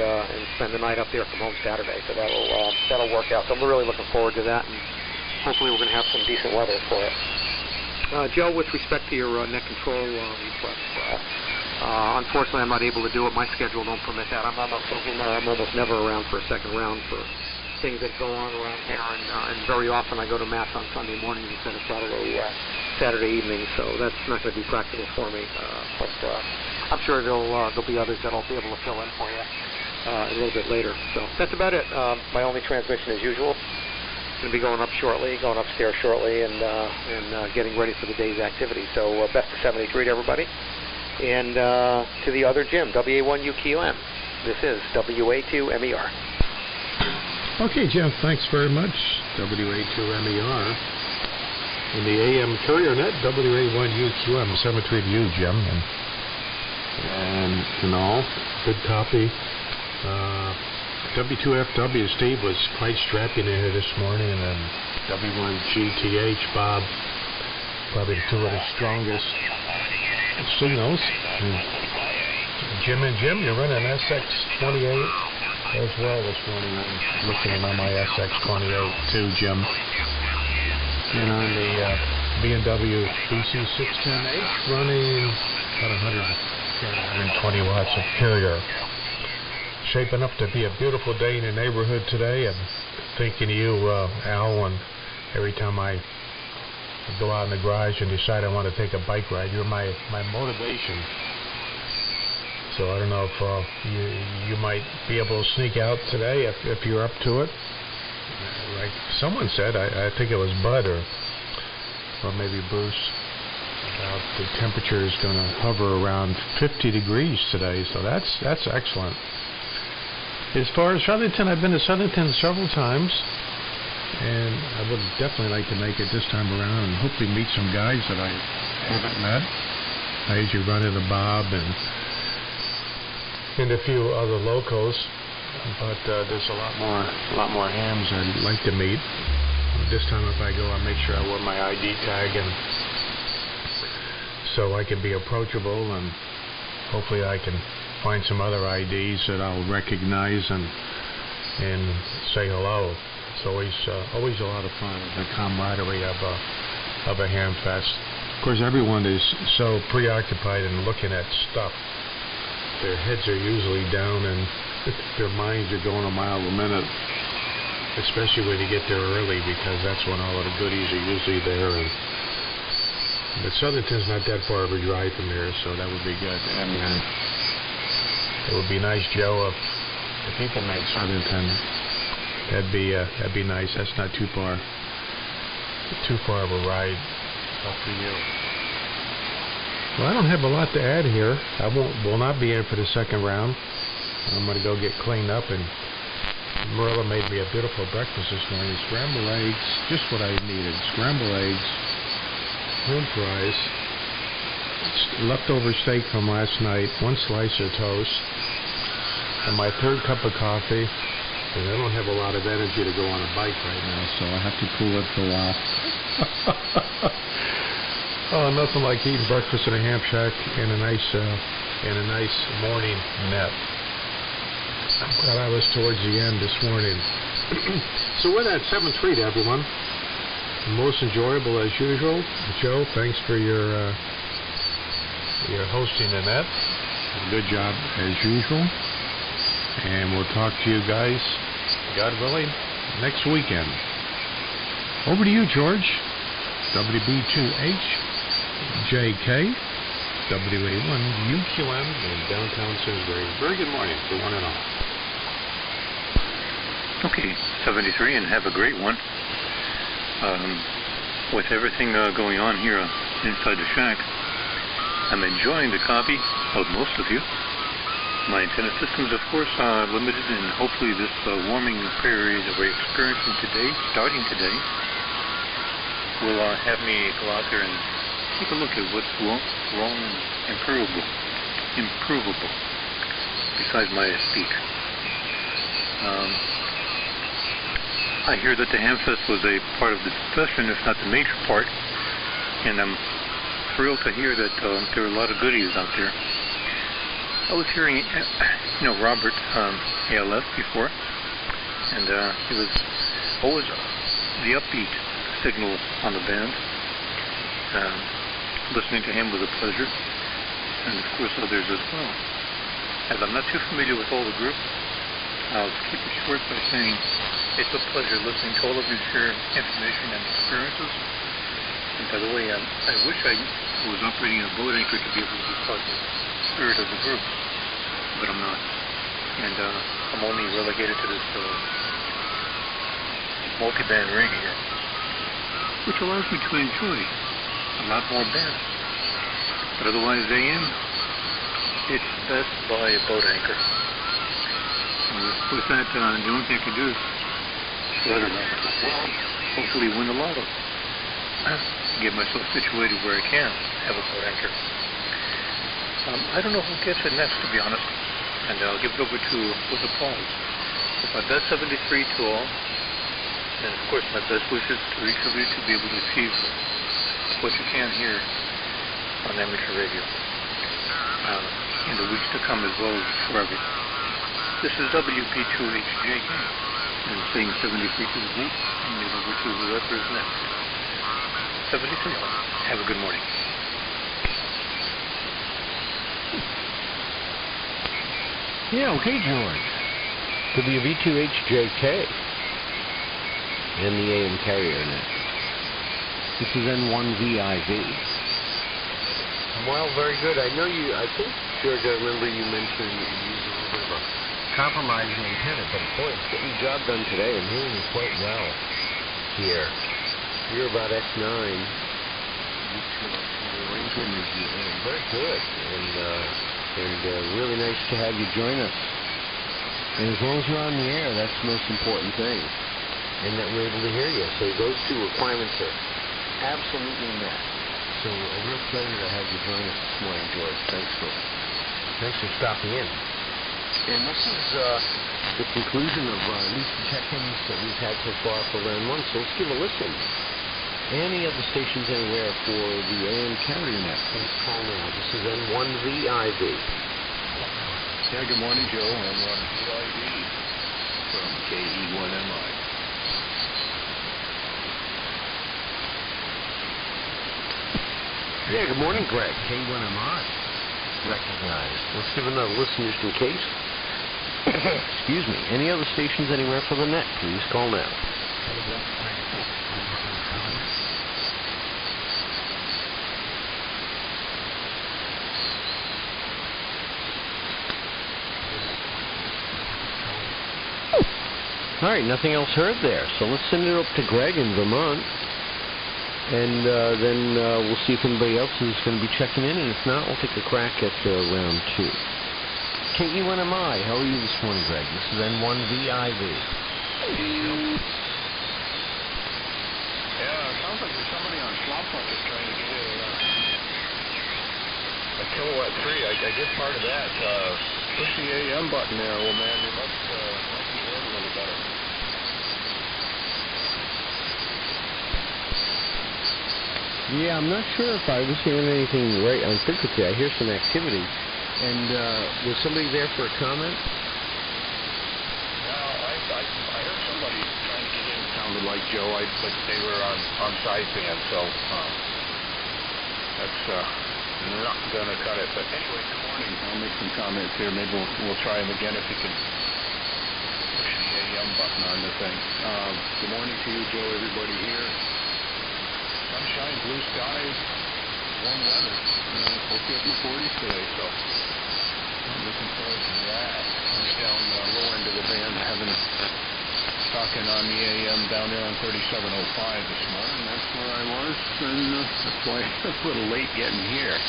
spend the night up there, come home Saturday. So that'll work out. So I'm really looking forward to that, and hopefully we're going to have some decent weather for it. Joe, with respect to your net control request, unfortunately I'm not able to do it. My schedule don't permit that. I'm almost never around for a second round for things that go on around here, and very often I go to Mass on Sunday mornings instead of Saturday evenings, so that's not going to be practical for me. But I'm sure there'll be others that'll be able to fill in for you a little bit later. So that's about it. My only transmission as usual. Going to be going upstairs shortly, and getting ready for the day's activity. So best of 73 to everybody, and to the other Jim, WA1UQM. This is WA2MER. Okay, Jeff, thanks very much. WA2MER. In the AM Courier Net, WA1UQM. Cemetery to you, Jim. And good copy. W2FW, Steve was quite strapping in here this morning, and W1GTH, Bob, probably two of the strongest signals. And Jim, you're running SX28 as well this morning. I'm looking at my SX28 too, Jim. And on the BMW BC610H, running about 120 watts of carrier. Shaping up to be a beautiful day in the neighborhood today. I'm thinking of you, Al, and every time I go out in the garage and decide I want to take a bike ride, you're my motivation. So I don't know if you might be able to sneak out today if you're up to it. Like someone said, I think it was Bud or maybe Bruce, about the temperature is going to hover around 50 degrees today, so that's excellent. As far as Southington, I've been to Southington several times, and I would definitely like to make it this time around and hopefully meet some guys that I haven't met. I usually run into Bob and a few other locals, but there's a lot more hams I'd like to meet. This time if I go, I'll make sure I wear my ID tag, and so I can be approachable, and hopefully I can find some other IDs that I'll recognize and say hello. It's always a lot of fun, the camaraderie of a ham fest. Of course, everyone is so preoccupied in looking at stuff. Their heads are usually down and their minds are going a mile a minute, especially when you get there early, because that's when all of the goodies are usually there. But Southington's not that far of a drive from here, so that would be good. And it would be nice, Joe, if you can make Southington. That'd be nice. That's not too far of a ride up for you. Well, I don't have a lot to add here. I will not be in for the second round. I'm going to go get cleaned up and Marilla made me a beautiful breakfast this morning. Scrambled eggs, just what I needed. Scrambled eggs, home fries, leftover steak from last night, 1 slice of toast, and my 3rd cup of coffee. And I don't have a lot of energy to go on a bike right now, so I have to cool it for a while. Oh, nothing like eating breakfast in a ham shack and a nice morning nap. I'm glad I was towards the end this morning. So we're at 7-3 to everyone. Most enjoyable as usual. Joe, thanks for your hosting in that. Good job as usual. And we'll talk to you guys, God willing, next weekend. Over to you, George. WB2HJK, WA1UQM in downtown Simsbury. Very good morning to one and all. Okay, 73, and have a great one. With everything going on here inside the shack, I'm enjoying the copy of most of you. My antenna systems, of course, are limited, and hopefully this warming period that we're experiencing today, starting today, will have me go out there and take a look at what's wrong and improvable, besides my speak. I hear that the Hamfest was a part of the discussion, if not the major part, and I'm thrilled to hear that there are a lot of goodies out there. I was hearing, Robert ALF before, and it was always the upbeat signal on the band. Listening to him was a pleasure, and of course others as well. As I'm not too familiar with all the group, I'll keep it short by saying it's a pleasure listening to all of you share information and experiences. And by the way, I wish I was operating a boat anchor to be able to be part of the spirit of the group, but I'm not. And I'm only relegated to this multi-band ring here, which allows me to enjoy a lot more bands. But otherwise, AM, it's best by a boat anchor. And with that, the only thing I can do is hopefully win the lotto. Get myself situated where I can have a boat anchor. I don't know who gets it next, to be honest, and I'll give it over to with applause. With my best 73 to all, and of course my best wishes to each of you to be able to achieve what you can here on amateur radio in the weeks to come as well as forever. This is WP2HJK, and saying 73 to the group, and give over to whoever is next. 73. Have a good morning. Yeah, okay, George. WV2HJK and the AM carrier net. This is N1VIV. Well, very good. I think, George, I remember you mentioned that you used a little bit of a compromising antenna, but boy, it's getting the job done today. I'm hearing you quite well here. You're about X9. Very good. And really nice to have you join us. And as long as you're on the air, that's the most important thing. And that we're able to hear you. So those two requirements are absolutely met. So a real pleasure to have you join us this morning, George. Thanks for stopping in. And this is the conclusion of at least the check-ins that we've had so far for round one. So let's give a listen. Any other stations anywhere for the AM carrier net, please call now. This is N1VIV. Yeah, good morning, Joe. N1VIV from KE1MI. Yeah, good morning, Greg. K1MI. Recognized. Let's give another listen just in case. Excuse me. Any other stations anywhere for the net, please call now. All right, nothing else heard there. So let's send it up to Greg in Vermont. And then we'll see if anybody else is going to be checking in. And if not, we'll take a crack at round two. KE1MI, how are you this morning, Greg? This is N1VIV. Yeah, it sounds like there's somebody on Sloppuck is trying to get a kilowatt 3. I did part of that. Push the AM button there, old man. You must be hearing a little better. Yeah, I'm not sure if I was hearing anything right on frequency. I hear some activity. And was somebody there for a comment? No, I heard somebody trying to get in. Sounded like Joe, but they were on sideband, so that's not going to cut it. But anyway, good morning. I'll make some comments here. Maybe we'll try them again if you can push the AM button on the thing. Good morning to you, Joe, everybody here. Sunshine, blue skies, warm weather. Supposed to be up in the 40s today, so I'm looking forward to that. I was down low end of the band, talking on the AM down there on 3705 this morning. That's where I was, and that's why I was a little late getting here. I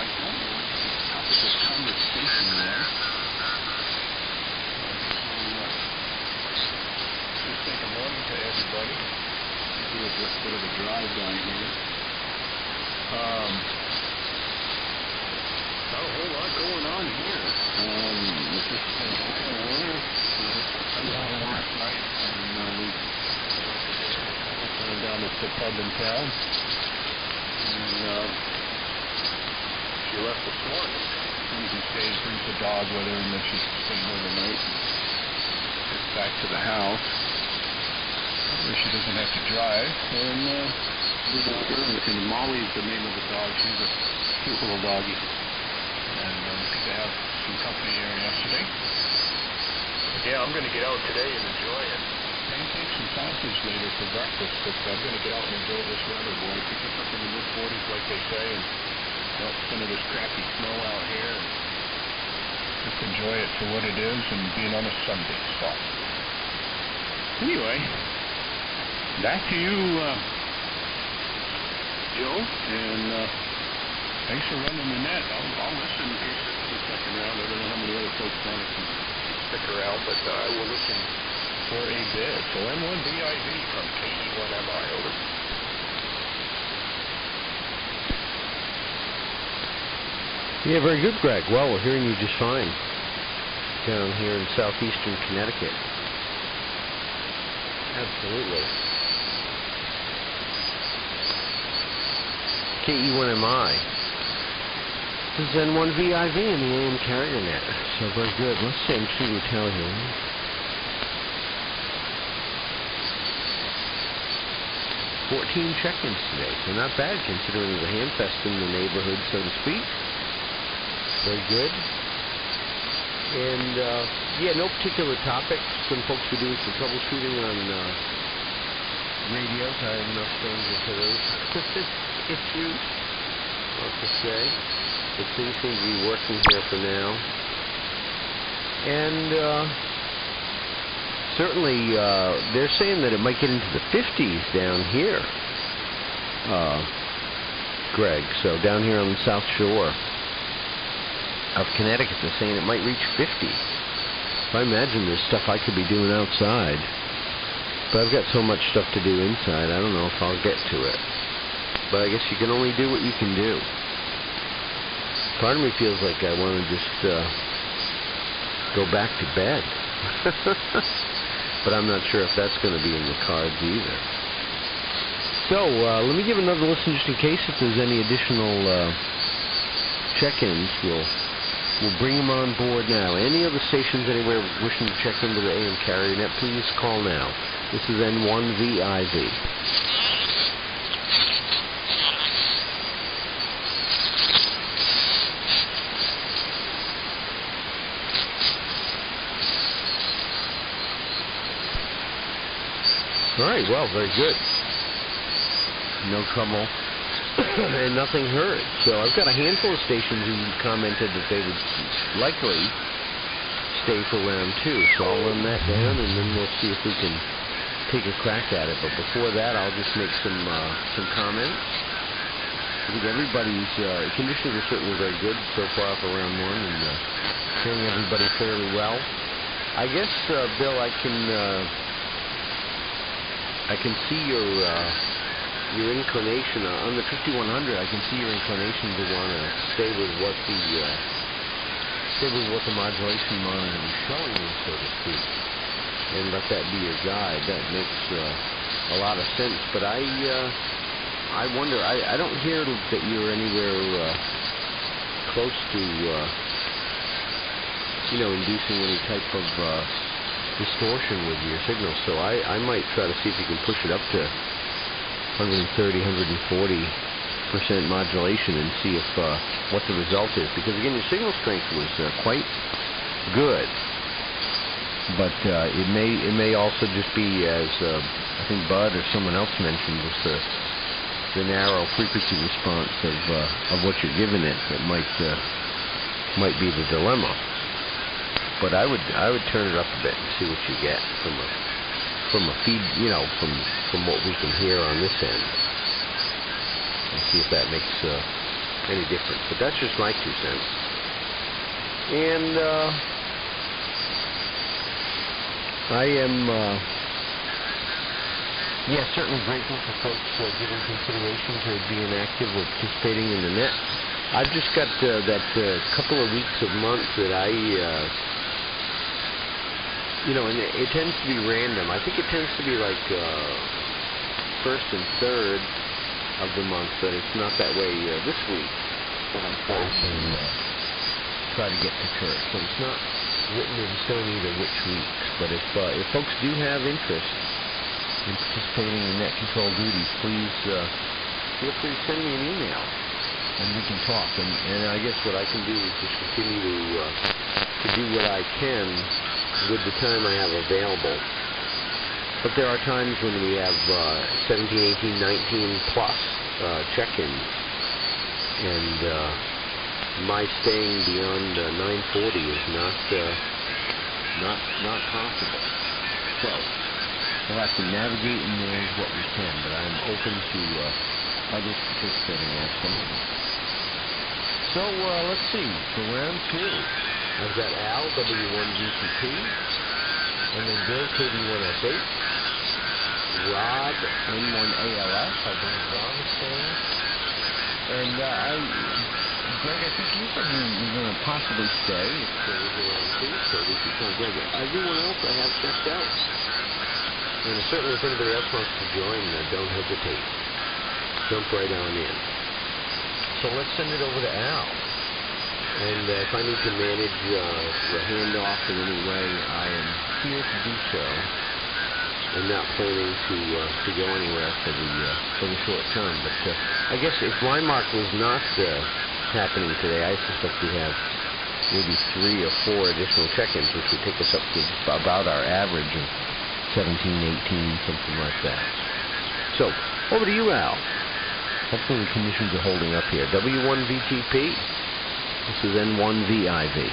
don't know what the topic of conversation was. Just say good morning to everybody. Do a bit of a drive down here. Not a whole lot going on here. It's just last night, and we went down to the pub in town, and she left this morning. She stays, brings the dog with her, and then she's staying overnight. Gets back to the house where she doesn't have to drive, and and Molly's the name of the dog. She's a cute little doggy, and we seem to have some company here yesterday. But yeah, I'm going to get out today and enjoy it. Pancakes and sausage later for breakfast, but I'm going to get out and enjoy this weather, boy. If it gets up in the mid-40s like they say, and some of this crappy snow out here, and just enjoy it for what it is and being on a Sunday. So anyway, back to you, Joe, and thanks for running the net. I'll listen in case there's a second round. I don't know how many other folks want to stick around, but I will listen for a bit. So N1VIV from KE1MI, over. Yeah, very good, Greg. Well, we're hearing you just fine down here in southeastern Connecticut. Absolutely. KE1MI. This is N1VIV in the AM carrier net. So very good. Let's see, I'm seeing you tell here. $14 check-ins today, so not bad considering there's a handfest in the neighborhood, so to speak. Very good. And, yeah, no particular topics. Some folks are doing some troubleshooting on radios. I have enough exposure to those issues, what to say. But things seem to be working here for now. And certainly they're saying that it might get into the 50s down here, Greg. So down here on the South Shore of Connecticut, they're saying it might reach 50. So I imagine there's stuff I could be doing outside. But I've got so much stuff to do inside, I don't know if I'll get to it. But I guess you can only do what you can do. Part of me feels like I want to just go back to bed. But I'm not sure if that's going to be in the cards either. So let me give another listen just in case if there's any additional check-ins. We'll bring them on board now. Any other stations anywhere wishing to check into the AM carrier net, please call now. This is N1VIV. All right, well, very good. No trouble and nothing heard. So I've got a handful of stations who commented that they would likely stay for round two. So I'll run that down, and then we'll see if we can take a crack at it. But before that, I'll just make some comments. I think everybody's conditions are certainly very good so far for round one, and hearing everybody fairly well. I guess, Bill, I can see your inclination on the 5100. I can see your inclination to want to stay with what the modulation monitor is showing you, so to speak, and let that be your guide. That makes a lot of sense. But I wonder. I don't hear that you're anywhere close to inducing any type of distortion with your signal. So I might try to see if you can push it up to 130, 140% modulation and see if what the result is. Because again, your signal strength was quite good, but it may also just be, as I think Bud or someone else mentioned, was the narrow frequency response of what you're giving it that might be the dilemma. But I would turn it up a bit and see what you get from a feed, from what we can hear on this end, and see if that makes any difference. But that's just my 2 cents. And I am, certainly grateful for folks giving consideration to being active or participating in the net. I've just got that couple of weeks of months that and it tends to be random. I think it tends to be like first and third of the month, but it's not that way this week when I'm supposed to try to get to church. So it's not written in stone either which weeks. But if folks do have interest in participating in net control duties, please feel free to send me an email and we can talk. And I guess what I can do is just continue to do what I can with the time I have available. But there are times when we have 17, 18, 19 plus check-ins, and my staying beyond 940 is not possible. So we'll have to navigate and manage what we can, but I'm open to others participating absolutely. So let's see, for round 2. I've got Al, W1VCP, and then Bill, KB1S8, Rob, N1ALF, I believe Rob is staying, and Greg, I think you said you were going to possibly stay if there was a round 2, so we should tell Greg. Everyone else I have checked out, and certainly if anybody else wants to join, don't hesitate. Jump right on in. So let's send it over to Al. And if I need to manage the handoff in any way, I am here to do so. I'm not planning to go anywhere for the short term. But I guess if Linemark was not happening today, I suspect we have maybe 3 or 4 additional check-ins, which would take us up to about our average of 17, 18, something like that. So over to you, Al. Hopefully the conditions are holding up here. W1VTP. This is N1VIV.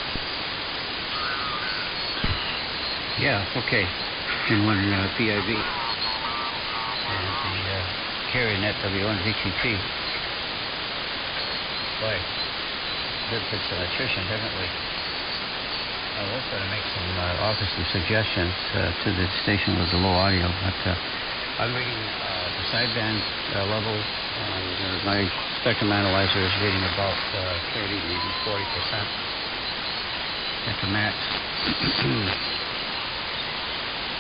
Yeah, okay. N1VIV. And the carrier net W1VTP. Boy, good for the electrician, definitely. I was going to make offer some suggestions to the station with the low audio, but I'm reading the sideband level. My spectrum analyzer is reading about 30 to even 40% at the max.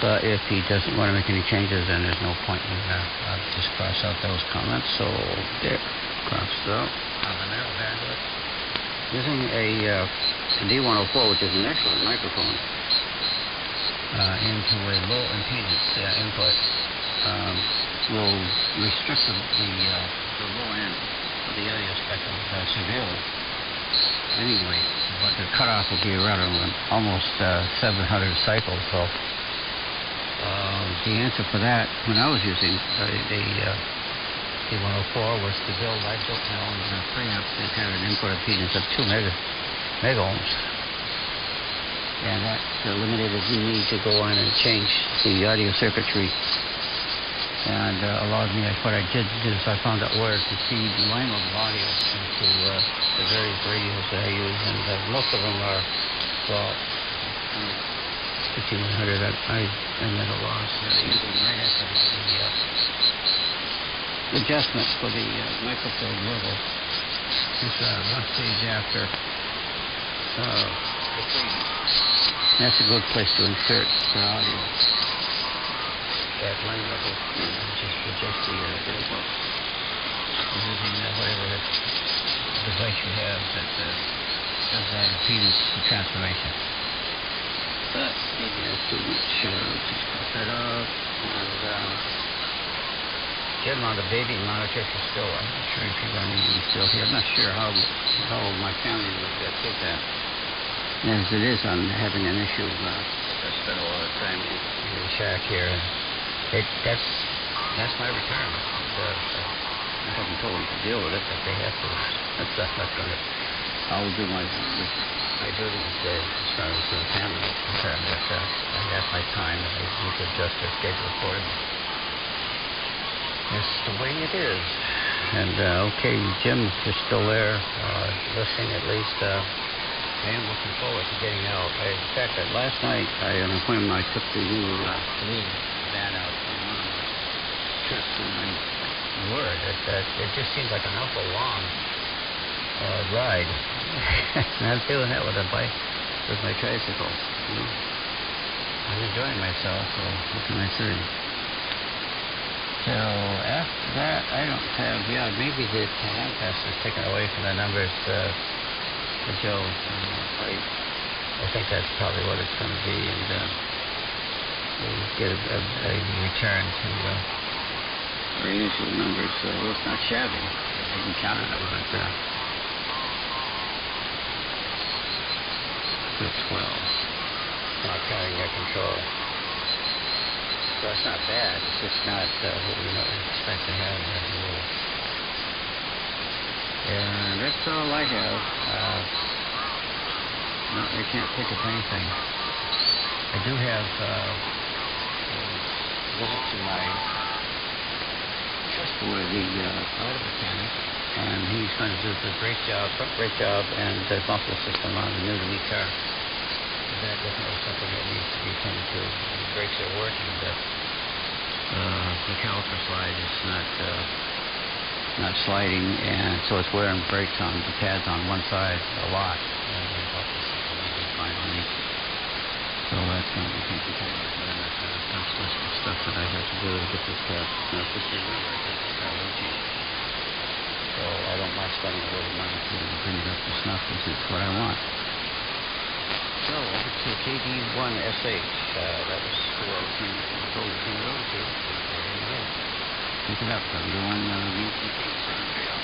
But if he doesn't want to make any changes, then there's no point in I'll just cross out those comments. So there, crossed out on the narrow bandwidth. Using a D104, which is an excellent microphone, into a low impedance input, will restrict the low end of the audio spectrum severely. Anyway, but the cutoff will be around almost 700 cycles. So the answer for that, when I was using the D104, was to build. I built my own preamps that had an input impedance of 2 mega ohms, and that eliminated the need to go on and change the audio circuitry and allowed me. What I did is I found out where to feed line level audio into the various radios that I use, and most of them are, well, 1500. I'm at a loss. Using right after the adjustment for the microphone level. It's one stage after. That's a good place to insert for audio. At line level, just adjust the level using whatever device you have that does that impedance transformation. But maybe that's too much. Just cut that off. And Jim on the baby monitor for still. I'm not sure if you're running any still here. I'm not sure how my family would take that. As it is, I'm having an issue. I spent a lot of time in the shack here. That's my retirement. I haven't told them to deal with it, but they have to. That's not going to. I'll do my duties as far as the family is concerned. But that's my time. I need to adjust their schedule accordingly. That's the way it is. And okay, Jim, if you're still there, listening at least. I am looking forward to getting out. In fact, last night, when I took the new van out on one of my trips, and it just seems like an awful long ride. And I'm doing that with a bike, with my tricycle. I'm enjoying myself, so what can I say? So after that, I don't have, maybe the hand test is taken away from the numbers for Joe. I think that's probably what it's going to be, and we'll get a return to our initial numbers. So it's not shabby. I can count on it, but to 12. Not counting air control. So it's not bad. It's just not what we expect to have as a rule. And that's all I have. No, I can't think of anything. I do have a visit to my trustworthy auto mechanic, and he's going to do the front brake job, and the muffler system on the new car. That definitely is something that needs to be attended to. The brakes are working, but the caliper slide is not sliding, and so it's wearing brakes on the pads on one side a lot. And the muffler system will be fine underneath. So that's going to be taken care of. And that's a punch list of stuff that I have to do to get this car. Now, just remember, I got this car routine. So I don't mind spending a little money to bring it up to snuff if it's what I want. So, over to KD1SH. That was who I was told to turn it over to. There you go. Pick it up. W1 VCP 730.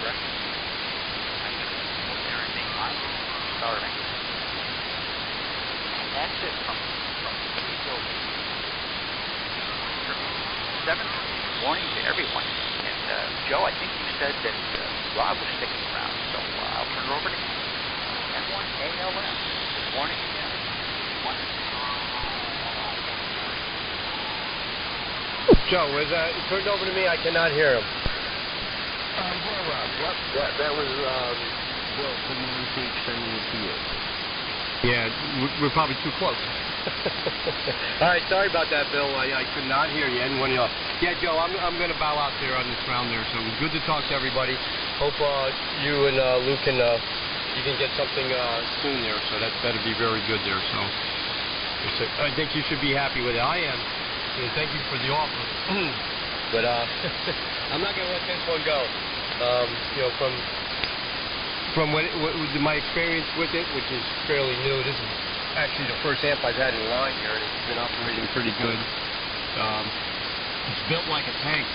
breakfast. I can go there and make mine. I'm starving. And that's it from Springfield. 7 morning to everyone. And Joe, I think you said that Rob was sticking around, so I'll turn it over to you. N1ALM. Good morning again. Joe, was turned over to me? I cannot hear him. That was Bill from the extending it to you. Yeah, we're probably too close. All right, sorry about that, Bill. I could not hear you. N1 off. Yeah, Joe, I'm going to bow out there on this round there. So it was good to talk to everybody. Hope you and Luke can you can get something soon there. So that better be very good there. So I think you should be happy with it. I am. So thank you for the offer. But I'm not going to let this one go. You know, from my experience with it, which is fairly new, this is actually the first amp I've had in line here, and it's been operating pretty good. It's built like a tank.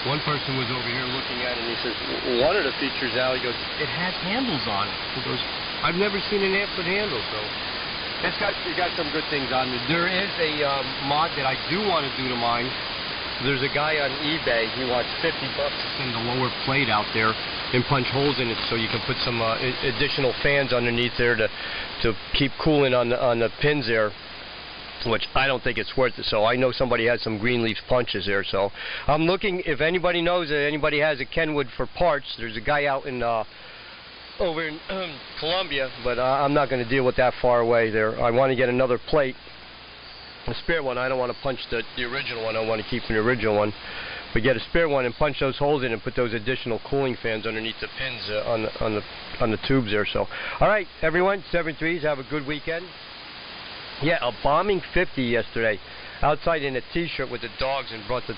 One person was over here looking at it, and he says, one of the features, Al, he goes, it has handles on it. He goes, I've never seen an amp with handles, so it's got some good things on it. There is a mod that I do want to do to mine. There's a guy on eBay, he wants $50 to send the lower plate out there and punch holes in it so you can put some additional fans underneath there to keep cooling on the pins there, which I don't think it's worth it. So I know somebody has some Greenleaf punches there, so I'm looking, if anybody knows that anybody has a Kenwood for parts, there's a guy out in over in Columbia, but I'm not going to deal with that far away there. I want to get another plate, a spare one. I don't want to punch the original one. I want to keep the original one. But get a spare one and punch those holes in and put those additional cooling fans underneath the pins on the tubes there. So, all right, everyone, 7-3s, have a good weekend. Yeah, a bombing 50 yesterday, outside in a T-shirt with the dogs, and brought the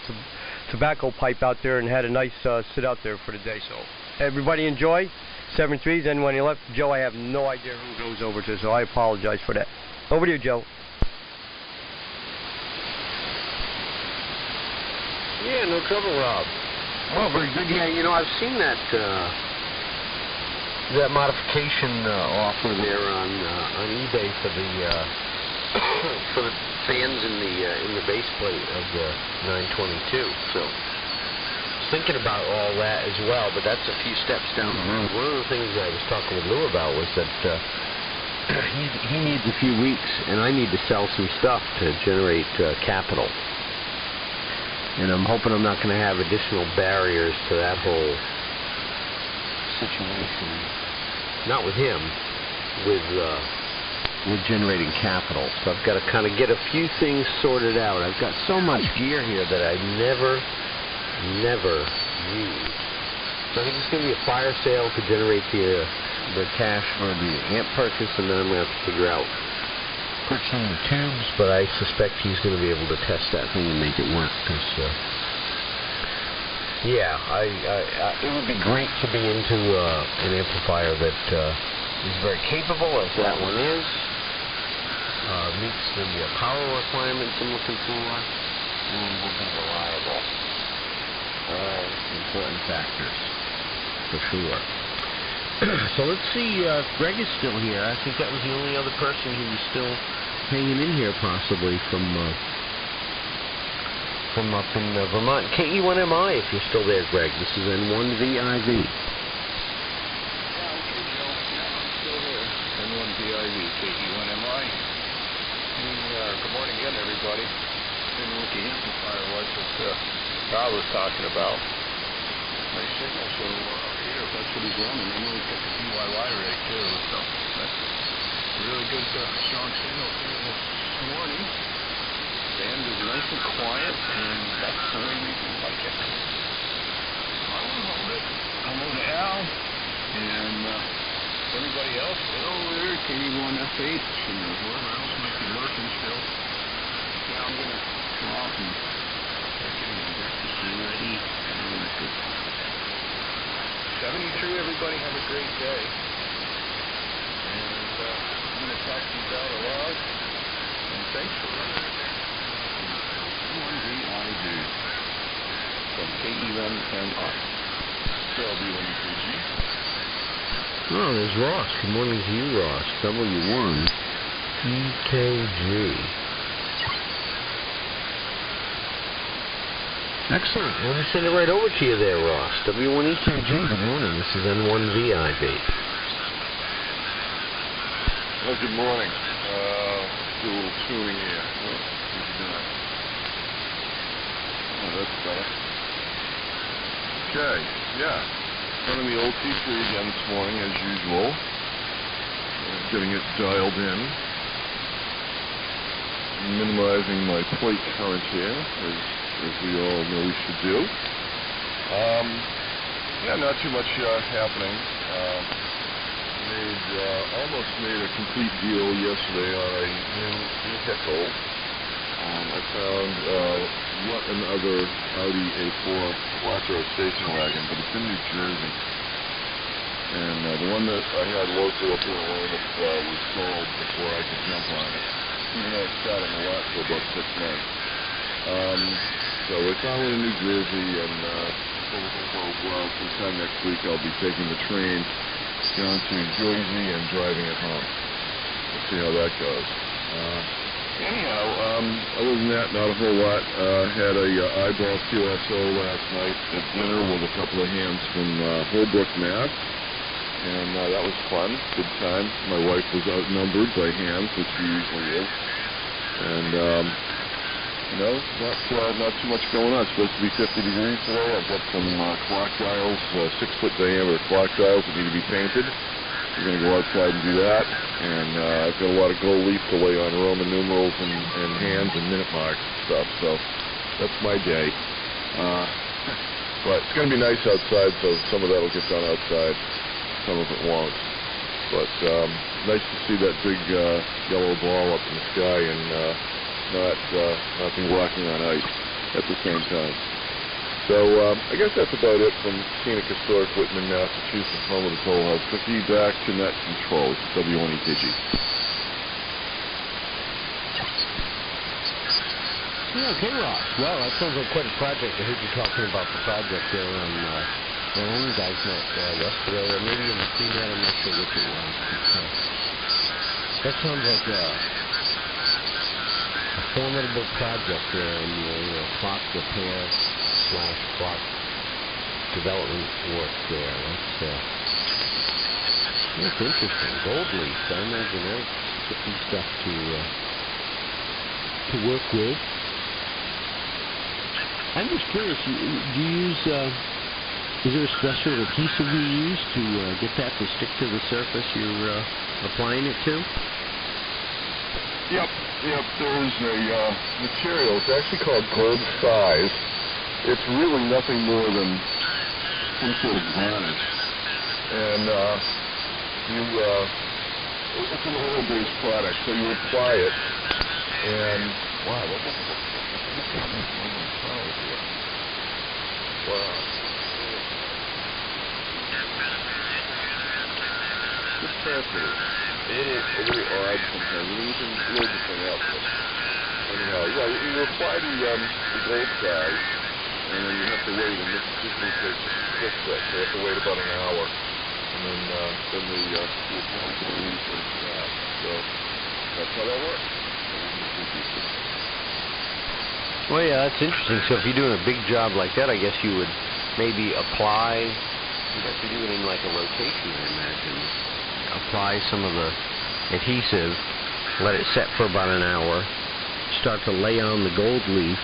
tobacco pipe out there and had a nice sit out there for the day. So, everybody enjoy. 7-3s, N1 he left. Joe, I have no idea who goes over to, so I apologize for that. Over to you, Joe. Yeah, no trouble, Rob. Oh, very good. Yeah, you know, I've seen that that modification offer there on eBay for the for the fans in the base plate of the 922. So, I was thinking about all that as well, but that's a few steps down the road. One of the things I was talking with Lou about was that he needs a few weeks, and I need to sell some stuff to generate capital. And I'm hoping I'm not going to have additional barriers to that whole situation. Not with him, with generating capital. So I've got to kind of get a few things sorted out. I've got so much gear here that I never use. So I think it's going to be a fire sale to generate the cash for the amp purchase, and then I'm going to have to figure out purchasing the tubes, but I suspect he's going to be able to test that thing and make it work. Because, yeah, it would be great to be into an amplifier that is very capable, as that one is, meets the power requirements I'm looking for, and will be reliable. Important factors, for sure. So let's see, Greg is still here. I think that was the only other person who was still hanging in here, possibly, from up in Vermont. KE1MI, if you're still there, Greg. This is N1VIV. N1VIV, KE1MI. Good morning again, everybody. I don't know what the amplifier was that Bob was talking about. My signal, so here, if that's what he's running. I know he's got the DIY rig too, so that's a really good, strong signal here this morning. Band is nice and quiet, and that's the way we like it. Hello to Al, and everybody else over there, KE1FH, and whoever else might be lurking still. Yeah, I'm going to come off and start getting the breakfast ready. 73, everybody have a great day. And I'm going to talk to you about a lot. And thanks for running it there. N1VIV from KE1MI. Oh, there's Ross. Good morning to you, Ross. W1 EKG. Excellent. Let me send it right over to you there, Ross. W1 EKG. Good morning. This is N1 VIB. Well, good morning. Do a little tuning here. Oh, that's better. Okay, yeah. Running the old T3 again this morning, as usual. Getting it dialed in. Minimizing my plate current here, as we all know we should do. Yeah, not too much happening. Almost made a complete deal yesterday on a new vehicle. I found yet another Audi A4 Quattro station wagon, but it's in New Jersey. And the one that I had local up here in Weymouth was sold before I could jump on it. Even though it sat on the lot for about 6 months. So it's on in New Jersey, and well, sometime next week I'll be taking the train down to Jersey and driving it home. We'll see how that goes. Anyhow, other than that, not a whole lot. Had a eyeball QSO last night at dinner with a couple of hands from Holbrook, Mass. And that was fun, good time. My wife was outnumbered by hands, which she usually is. And, not too much going on. It's supposed to be 50 degrees today. I've got some clock dials, 6-foot diameter clock dials that need to be painted. We're going to go outside and do that. And I've got a lot of gold leaf to lay on Roman numerals and hands and minute marks and stuff. So that's my day. But it's going to be nice outside, so some of that will get done outside. Some of it won't. But nice to see that big yellow ball up in the sky and nothing walking on ice at the same time. So I guess that's about it from Scenic Historic Whitman, Massachusetts, home of the Toll House Cookie. Back to Net Control. It's W1 EKG. Yeah, okay, Ross. Well, that sounds like quite a project. I heard you talking about the project there on Guys Net yesterday, or maybe in the CNET. I'm not sure which it was. That sounds like a formidable project there in your clock repair / clock development work there. That's interesting. Gold leaf. I imagine that's some stuff to work with. I'm just curious, do you use, is there a special adhesive you use to get that to stick to the surface you're applying it to? Yep, there's a material, it's actually called Gold Size. It's really nothing more than some sort of varnish. And it's an oil-based product, so you apply it, and, wow, what was it? Wow. It's fascinating. A little odd sometimes. You can load the thing up, but anyhow, yeah, you apply the gold size, and then you have to wait, and this just needs to quick set, so you have to wait about an hour, and then the apply the gold like that. So that's how that works. Well, yeah, that's interesting. So if you're doing a big job like that, I guess you would maybe apply, you'd have to do it in like a rotation, I imagine. Apply some of the adhesive, let it set for about an hour, start to lay on the gold leaf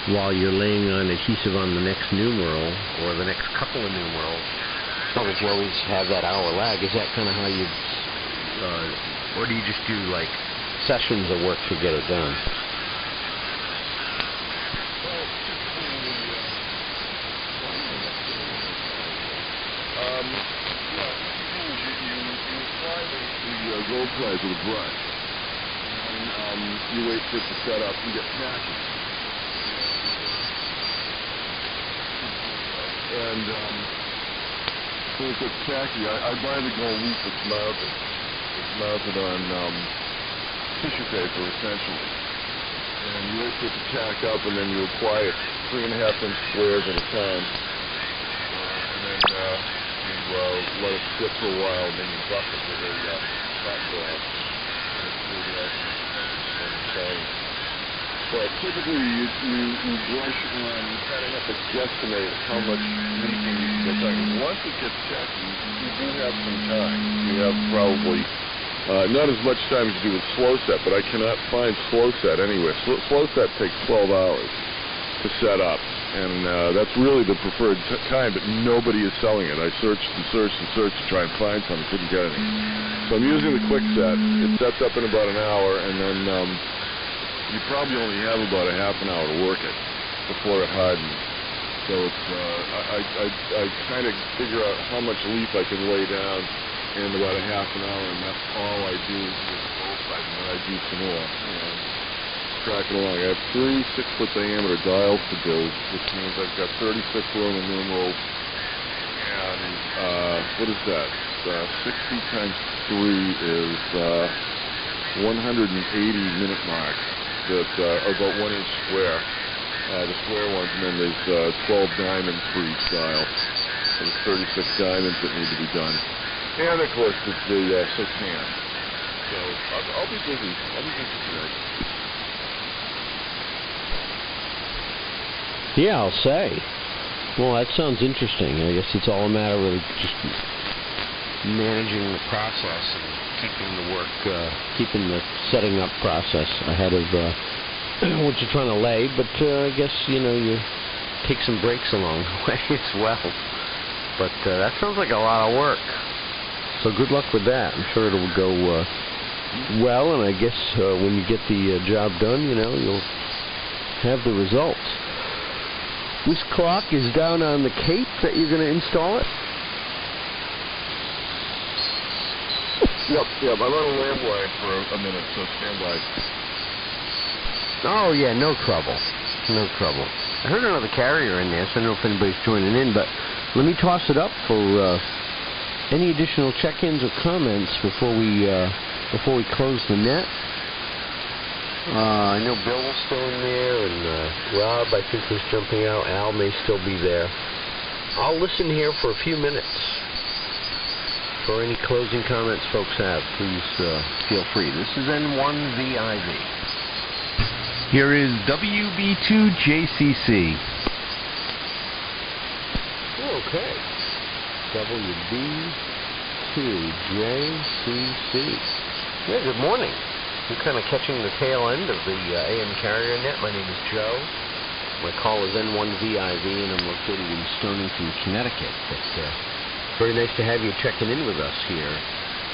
while you're laying on adhesive on the next numeral or the next couple of numerals. Because you always have that hour lag. Is that kind of how you, or do you just do like sessions of work to get it done? Gold size with a brush, and you wait for it to set up and get tacky. And when it gets tacky, I buy the gold leaf that's mounted. It's mounted on tissue paper, essentially. And you wait for it to tack up, and then you apply it 3.5-inch squares at a time. And then let it sit for a while, and then you buff it with a hot glass. And it's really awesome. But typically, you brush on, you kind of have to guesstimate how much leaking you can get done. Once it gets checked, you do have some time. You have probably not as much time as you do with slow set, but I cannot find slow set anywhere. Slow set takes 12 hours to set up, and that's really the preferred time, but nobody is selling it. I searched and searched and searched to try and find something, couldn't get any. So I'm using the quick set. It sets up in about an hour, and then you probably only have about a half an hour to work it before it hardens. So it's I kind of figure out how much leaf I can lay down in about a half an hour, and that's all I do with both sides, and then I do some more. Tracking along. I have 3 6-foot diameter dials to do, which means I've got 36 Roman numerals, and what is that? 60 times 3 is 180 minute marks that are about 1 inch square. The square ones, and then there's 12 diamonds for each dial. So there's 36 diamonds that need to be done. And of course, it's the Sotan. So I'll be busy. I'll be busy today. Yeah, I'll say. Well, that sounds interesting. I guess it's all a matter of just managing the process and keeping the work, keeping the setting up process ahead of what you're trying to lay. But I guess, you take some breaks along the way as well. But that sounds like a lot of work. So good luck with that. I'm sure it'll go well, and I guess when you get the job done, you'll have the results. This clock is down on the Cape that you're going to install it? Yep, I'm on a landline for a minute, so stand by. Oh, yeah, no trouble. No trouble. I heard another carrier in there, so I don't know if anybody's joining in, but let me toss it up for any additional check-ins or comments before we close the net. I know Bill's still in there, and Rob, I think, was jumping out. Al may still be there. I'll listen here for a few minutes. For any closing comments folks have, please feel free. This is N1VIV. Here is WB2JCC. Okay. WB2JCC. Yeah, good morning. I'm kind of catching the tail end of the AM carrier net. My name is Joe. My call is N1VIV, and I'm located in Stonington, Connecticut. But very nice to have you checking in with us here.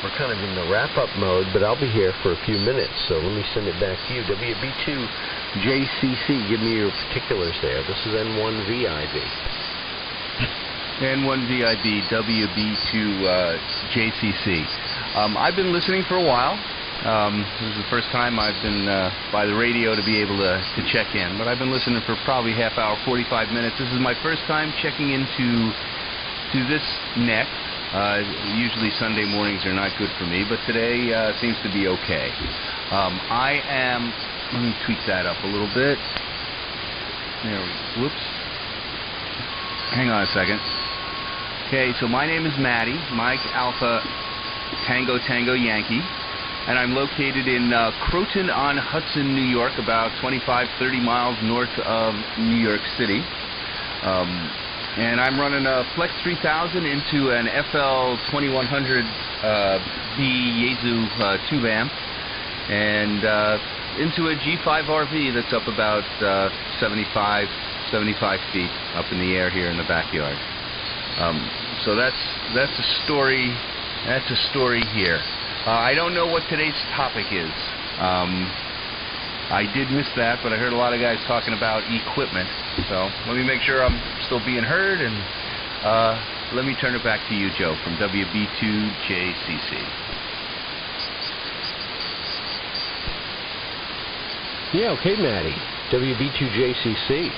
We're kind of in the wrap-up mode, but I'll be here for a few minutes, so let me send it back to you. WB2JCC, give me your particulars there. This is N1VIV. N1VIV, WB2JCC. I've been listening for a while. This is the first time I've been by the radio to be able to check in, but I've been listening for probably half hour, 45 minutes. This is my first time checking into this net. Usually Sunday mornings are not good for me, but today seems to be okay. Let me tweak that up a little bit. Whoops. Hang on a second. Okay, so my name is Matty, Mike Alpha Tango Tango Yankee, and I'm located in Croton-on-Hudson, New York, about 25-30 miles north of New York City. And I'm running a Flex 3000 into an FL 2100 B Yaesu tube amp, and into a G5 RV that's up about 75 feet up in the air here in the backyard. So that's a story. That's a story here. I don't know what today's topic is. I did miss that, but I heard a lot of guys talking about equipment. So let me make sure I'm still being heard, and let me turn it back to you, Joe, from WB2JCC. Yeah, okay, Matty. WB2JCC.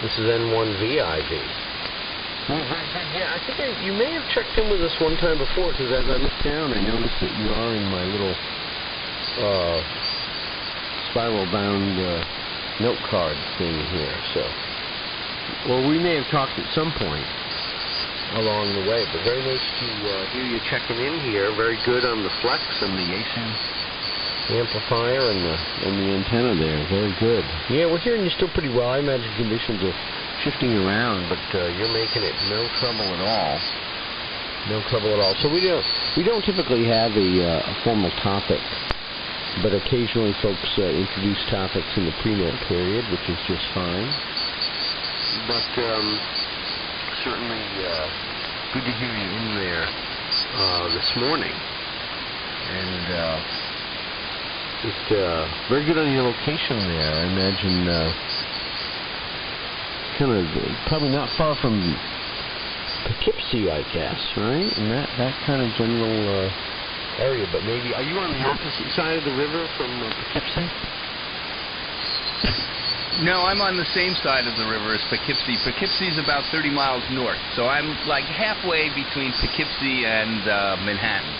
This is N1VIV. Yeah, I think you may have checked in with us one time before, because as I looked down, I noticed that you are in my little spiral-bound note card thing here. So Well, we may have talked at some point along the way, but very nice to hear you checking in here. Very good on the flex and the ASAM amplifier and the antenna there. Very good. Yeah, we're hearing you still pretty well. I imagine conditions are shifting around, but you're making it no trouble at all. No trouble at all. So we don't typically have a formal topic, but occasionally folks introduce topics in the pre-net period, which is just fine. But certainly good to hear you in there this morning. And just very good on your location there. I imagine kind of probably not far from Poughkeepsie, I guess, right? And that kind of general area. But maybe, are you on the opposite side of the river from Poughkeepsie? No, I'm on the same side of the river as Poughkeepsie. Poughkeepsie is about 30 miles north, so I'm like halfway between Poughkeepsie and Manhattan.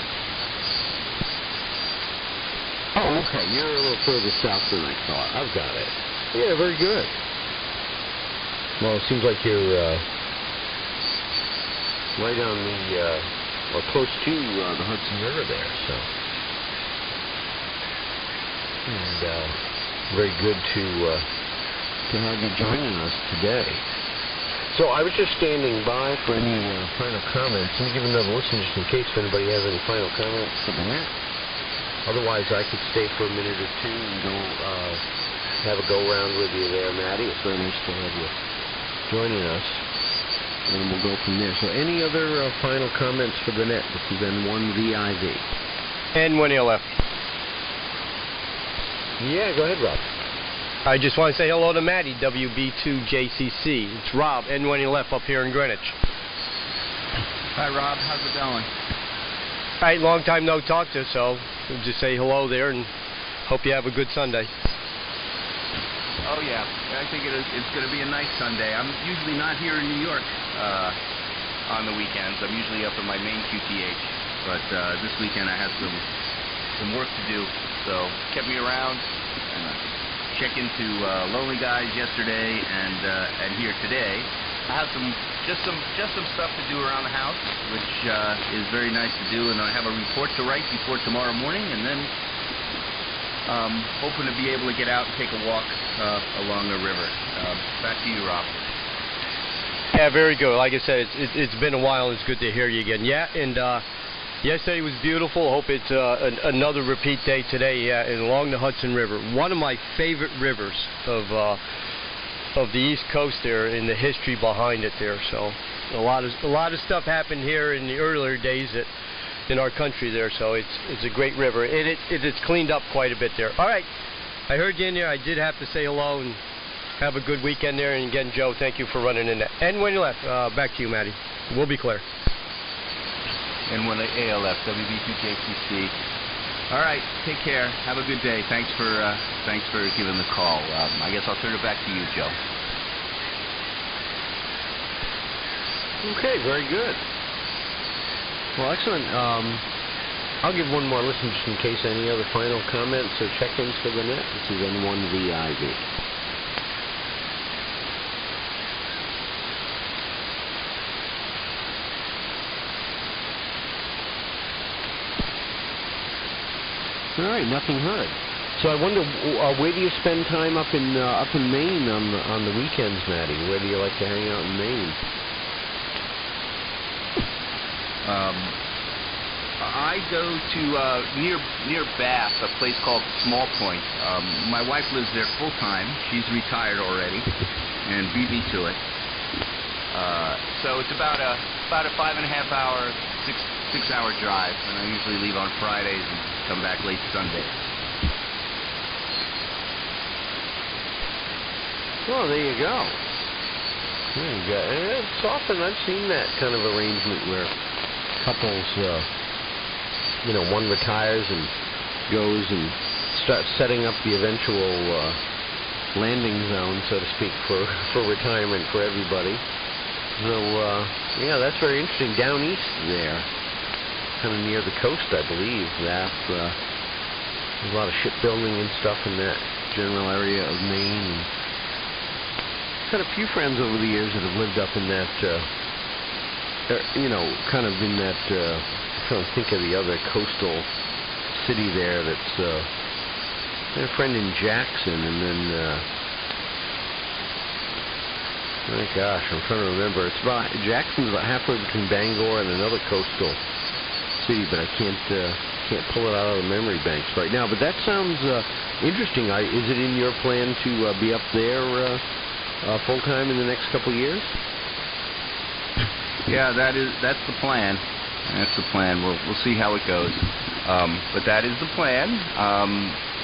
Oh, okay. You're a little further south than I thought. I've got it. Yeah, very good. Well, it seems like you're right on the, or close to the Hudson River there, so. And very good to have you joining us today. So I was just standing by for any final comments. Let me give another listen just in case if anybody has any final comments for the net. Otherwise, I could stay for a minute or two and go have a go-round with you there, Maddie. It's very nice to have you joining us. And we'll go from there. So any other final comments for the net? This is N1VIV. N1ELF. Yeah, go ahead, Rob. I just want to say hello to Maddie, WB2JCC. It's Rob, N1ELF up here in Greenwich. Hi, Rob. How's it going? All right, long time no talk to, so we'll just say hello there and hope you have a good Sunday. Oh, yeah. I think it's going to be a nice Sunday. I'm usually not here in New York on the weekends. I'm usually up in my main QTH, but this weekend I had some work to do, so kept me around. Check into Lonely Guys yesterday and here today. I have just some stuff to do around the house, which is very nice to do, and I have a report to write before tomorrow morning, and then hoping to be able to get out and take a walk along the river. Back to you, Rob. Yeah, very good. Like I said, it's been a while. It's good to hear you again. Yeah, and yesterday was beautiful. Hope it's another repeat day today. Yeah, and along the Hudson River, one of my favorite rivers of the East Coast there, in the history behind it there. So a lot of stuff happened here in the earlier days in our country there. So it's a great river. It's cleaned up quite a bit there. All right, I heard you in there. I did have to say hello and have a good weekend there. And again, Joe, thank you for running in that. And when you left, back to you, Maddie. We'll be clear. N1ALF, WB2JCC. All right, take care. Have a good day. Thanks for giving the call. I guess I'll turn it back to you, Joe. Okay, very good. Well, excellent. I'll give one more listen just in case any other final comments or check-ins for the net. This is N1VIV. All right, nothing heard. So I wonder, where do you spend time up in Maine on the weekends, Maddie? Where do you like to hang out in Maine? I go to near Bath, a place called Small Point. My wife lives there full time. She's retired already, and beat me to it. So it's about a 5.5 hour, six hour drive, and I usually leave on Fridays and come back late Sunday. Oh, there you go. There you go. And it's often I've seen that kind of arrangement where couples, one retires and goes and starts setting up the eventual landing zone, so to speak, for retirement for everybody. So, yeah, that's very interesting. Down east there, kind of near the coast, I believe, that there's a lot of shipbuilding and stuff in that general area of Maine. And had a few friends over the years that have lived up in that, kind of in that, I'm trying to think of the other coastal city there that's, I had a friend in Jackson, and then, my gosh, I'm trying to remember. Jackson's about halfway between Bangor and another coastal city, but I can't pull it out of the memory banks right now. But that sounds interesting. Is it in your plan to be up there full time in the next couple of years? Yeah, that's the plan. That's the plan. We'll see how it goes. But that is the plan.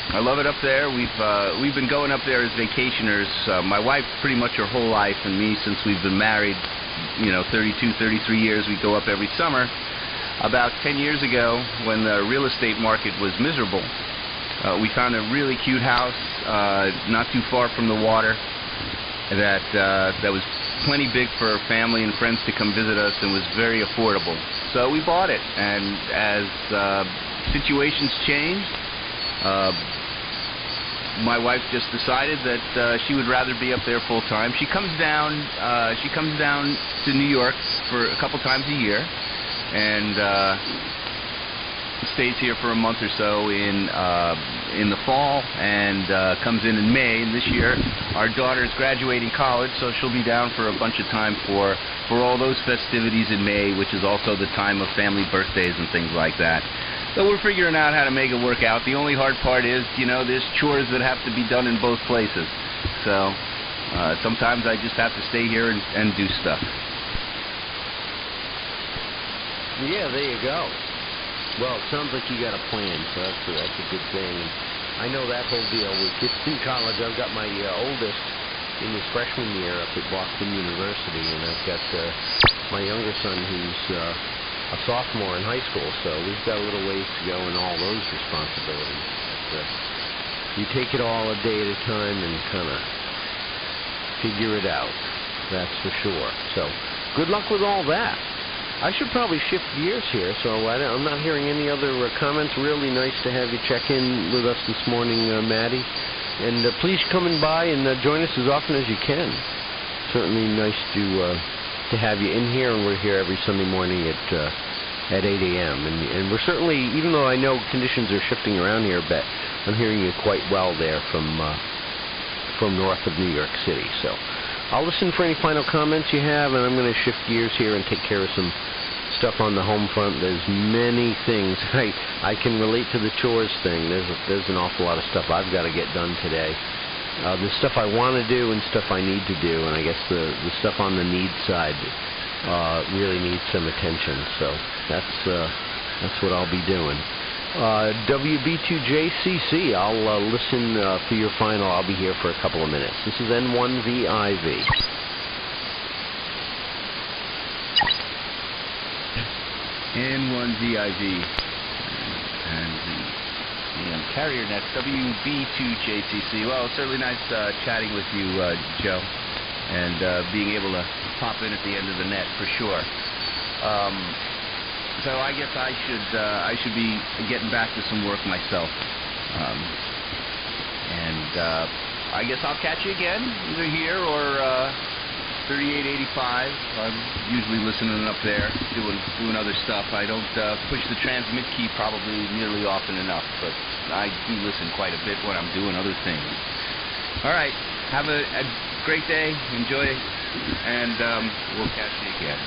I love it up there. We've been going up there as vacationers. My wife pretty much her whole life, and me since we've been married, 32, 33 years. We go up every summer. About 10 years ago, when the real estate market was miserable, we found a really cute house not too far from the water that was plenty big for family and friends to come visit us and was very affordable. So we bought it, and as situations changed, my wife just decided that she would rather be up there full time. She comes down to New York for a couple times a year, and stays here for a month or so in the fall, and comes in May. And this year, our daughter is graduating college, so she'll be down for a bunch of time for all those festivities in May, which is also the time of family birthdays and things like that. So we're figuring out how to make it work out. The only hard part is, there's chores that have to be done in both places. So sometimes I just have to stay here and do stuff. Yeah, there you go. Well, it sounds like you got a plan, so that's a good thing. I know that whole deal with kids in college. I've got my oldest in his freshman year up at Boston University, and I've got my younger son who's a sophomore in high school, so we've got a little ways to go in all those responsibilities. But, you take it all a day at a time and kind of figure it out, that's for sure. So good luck with all that. I should probably shift gears here, so I'm not hearing any other comments. Really nice to have you check in with us this morning, Maddie. And please come in by and join us as often as you can. Certainly nice to have you in here, and we're here every Sunday morning at 8 a.m. And we're certainly, even though I know conditions are shifting around here a bit, I'm hearing you quite well there from north of New York City. So I'll listen for any final comments you have, and I'm going to shift gears here and take care of some stuff on the home front. There's many things. I can relate to the chores thing. There's an awful lot of stuff I've got to get done today. There's stuff I want to do and stuff I need to do, and I guess the stuff on the need side really needs some attention. So that's what I'll be doing. WB2JCC, I'll listen for your final. I'll be here for a couple of minutes. This is N1VIV. N1VIV. And the carrier net, WB2JCC. Well, it's certainly nice chatting with you, Joe, and being able to pop in at the end of the net for sure. So I guess I should be getting back to some work myself, and I guess I'll catch you again, either here or 3885. I'm usually listening up there, doing other stuff. I don't push the transmit key probably nearly often enough, but I do listen quite a bit when I'm doing other things. All right, have a great day, enjoy it, and we'll catch you again.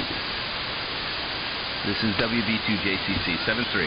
This is WB2JCC 73.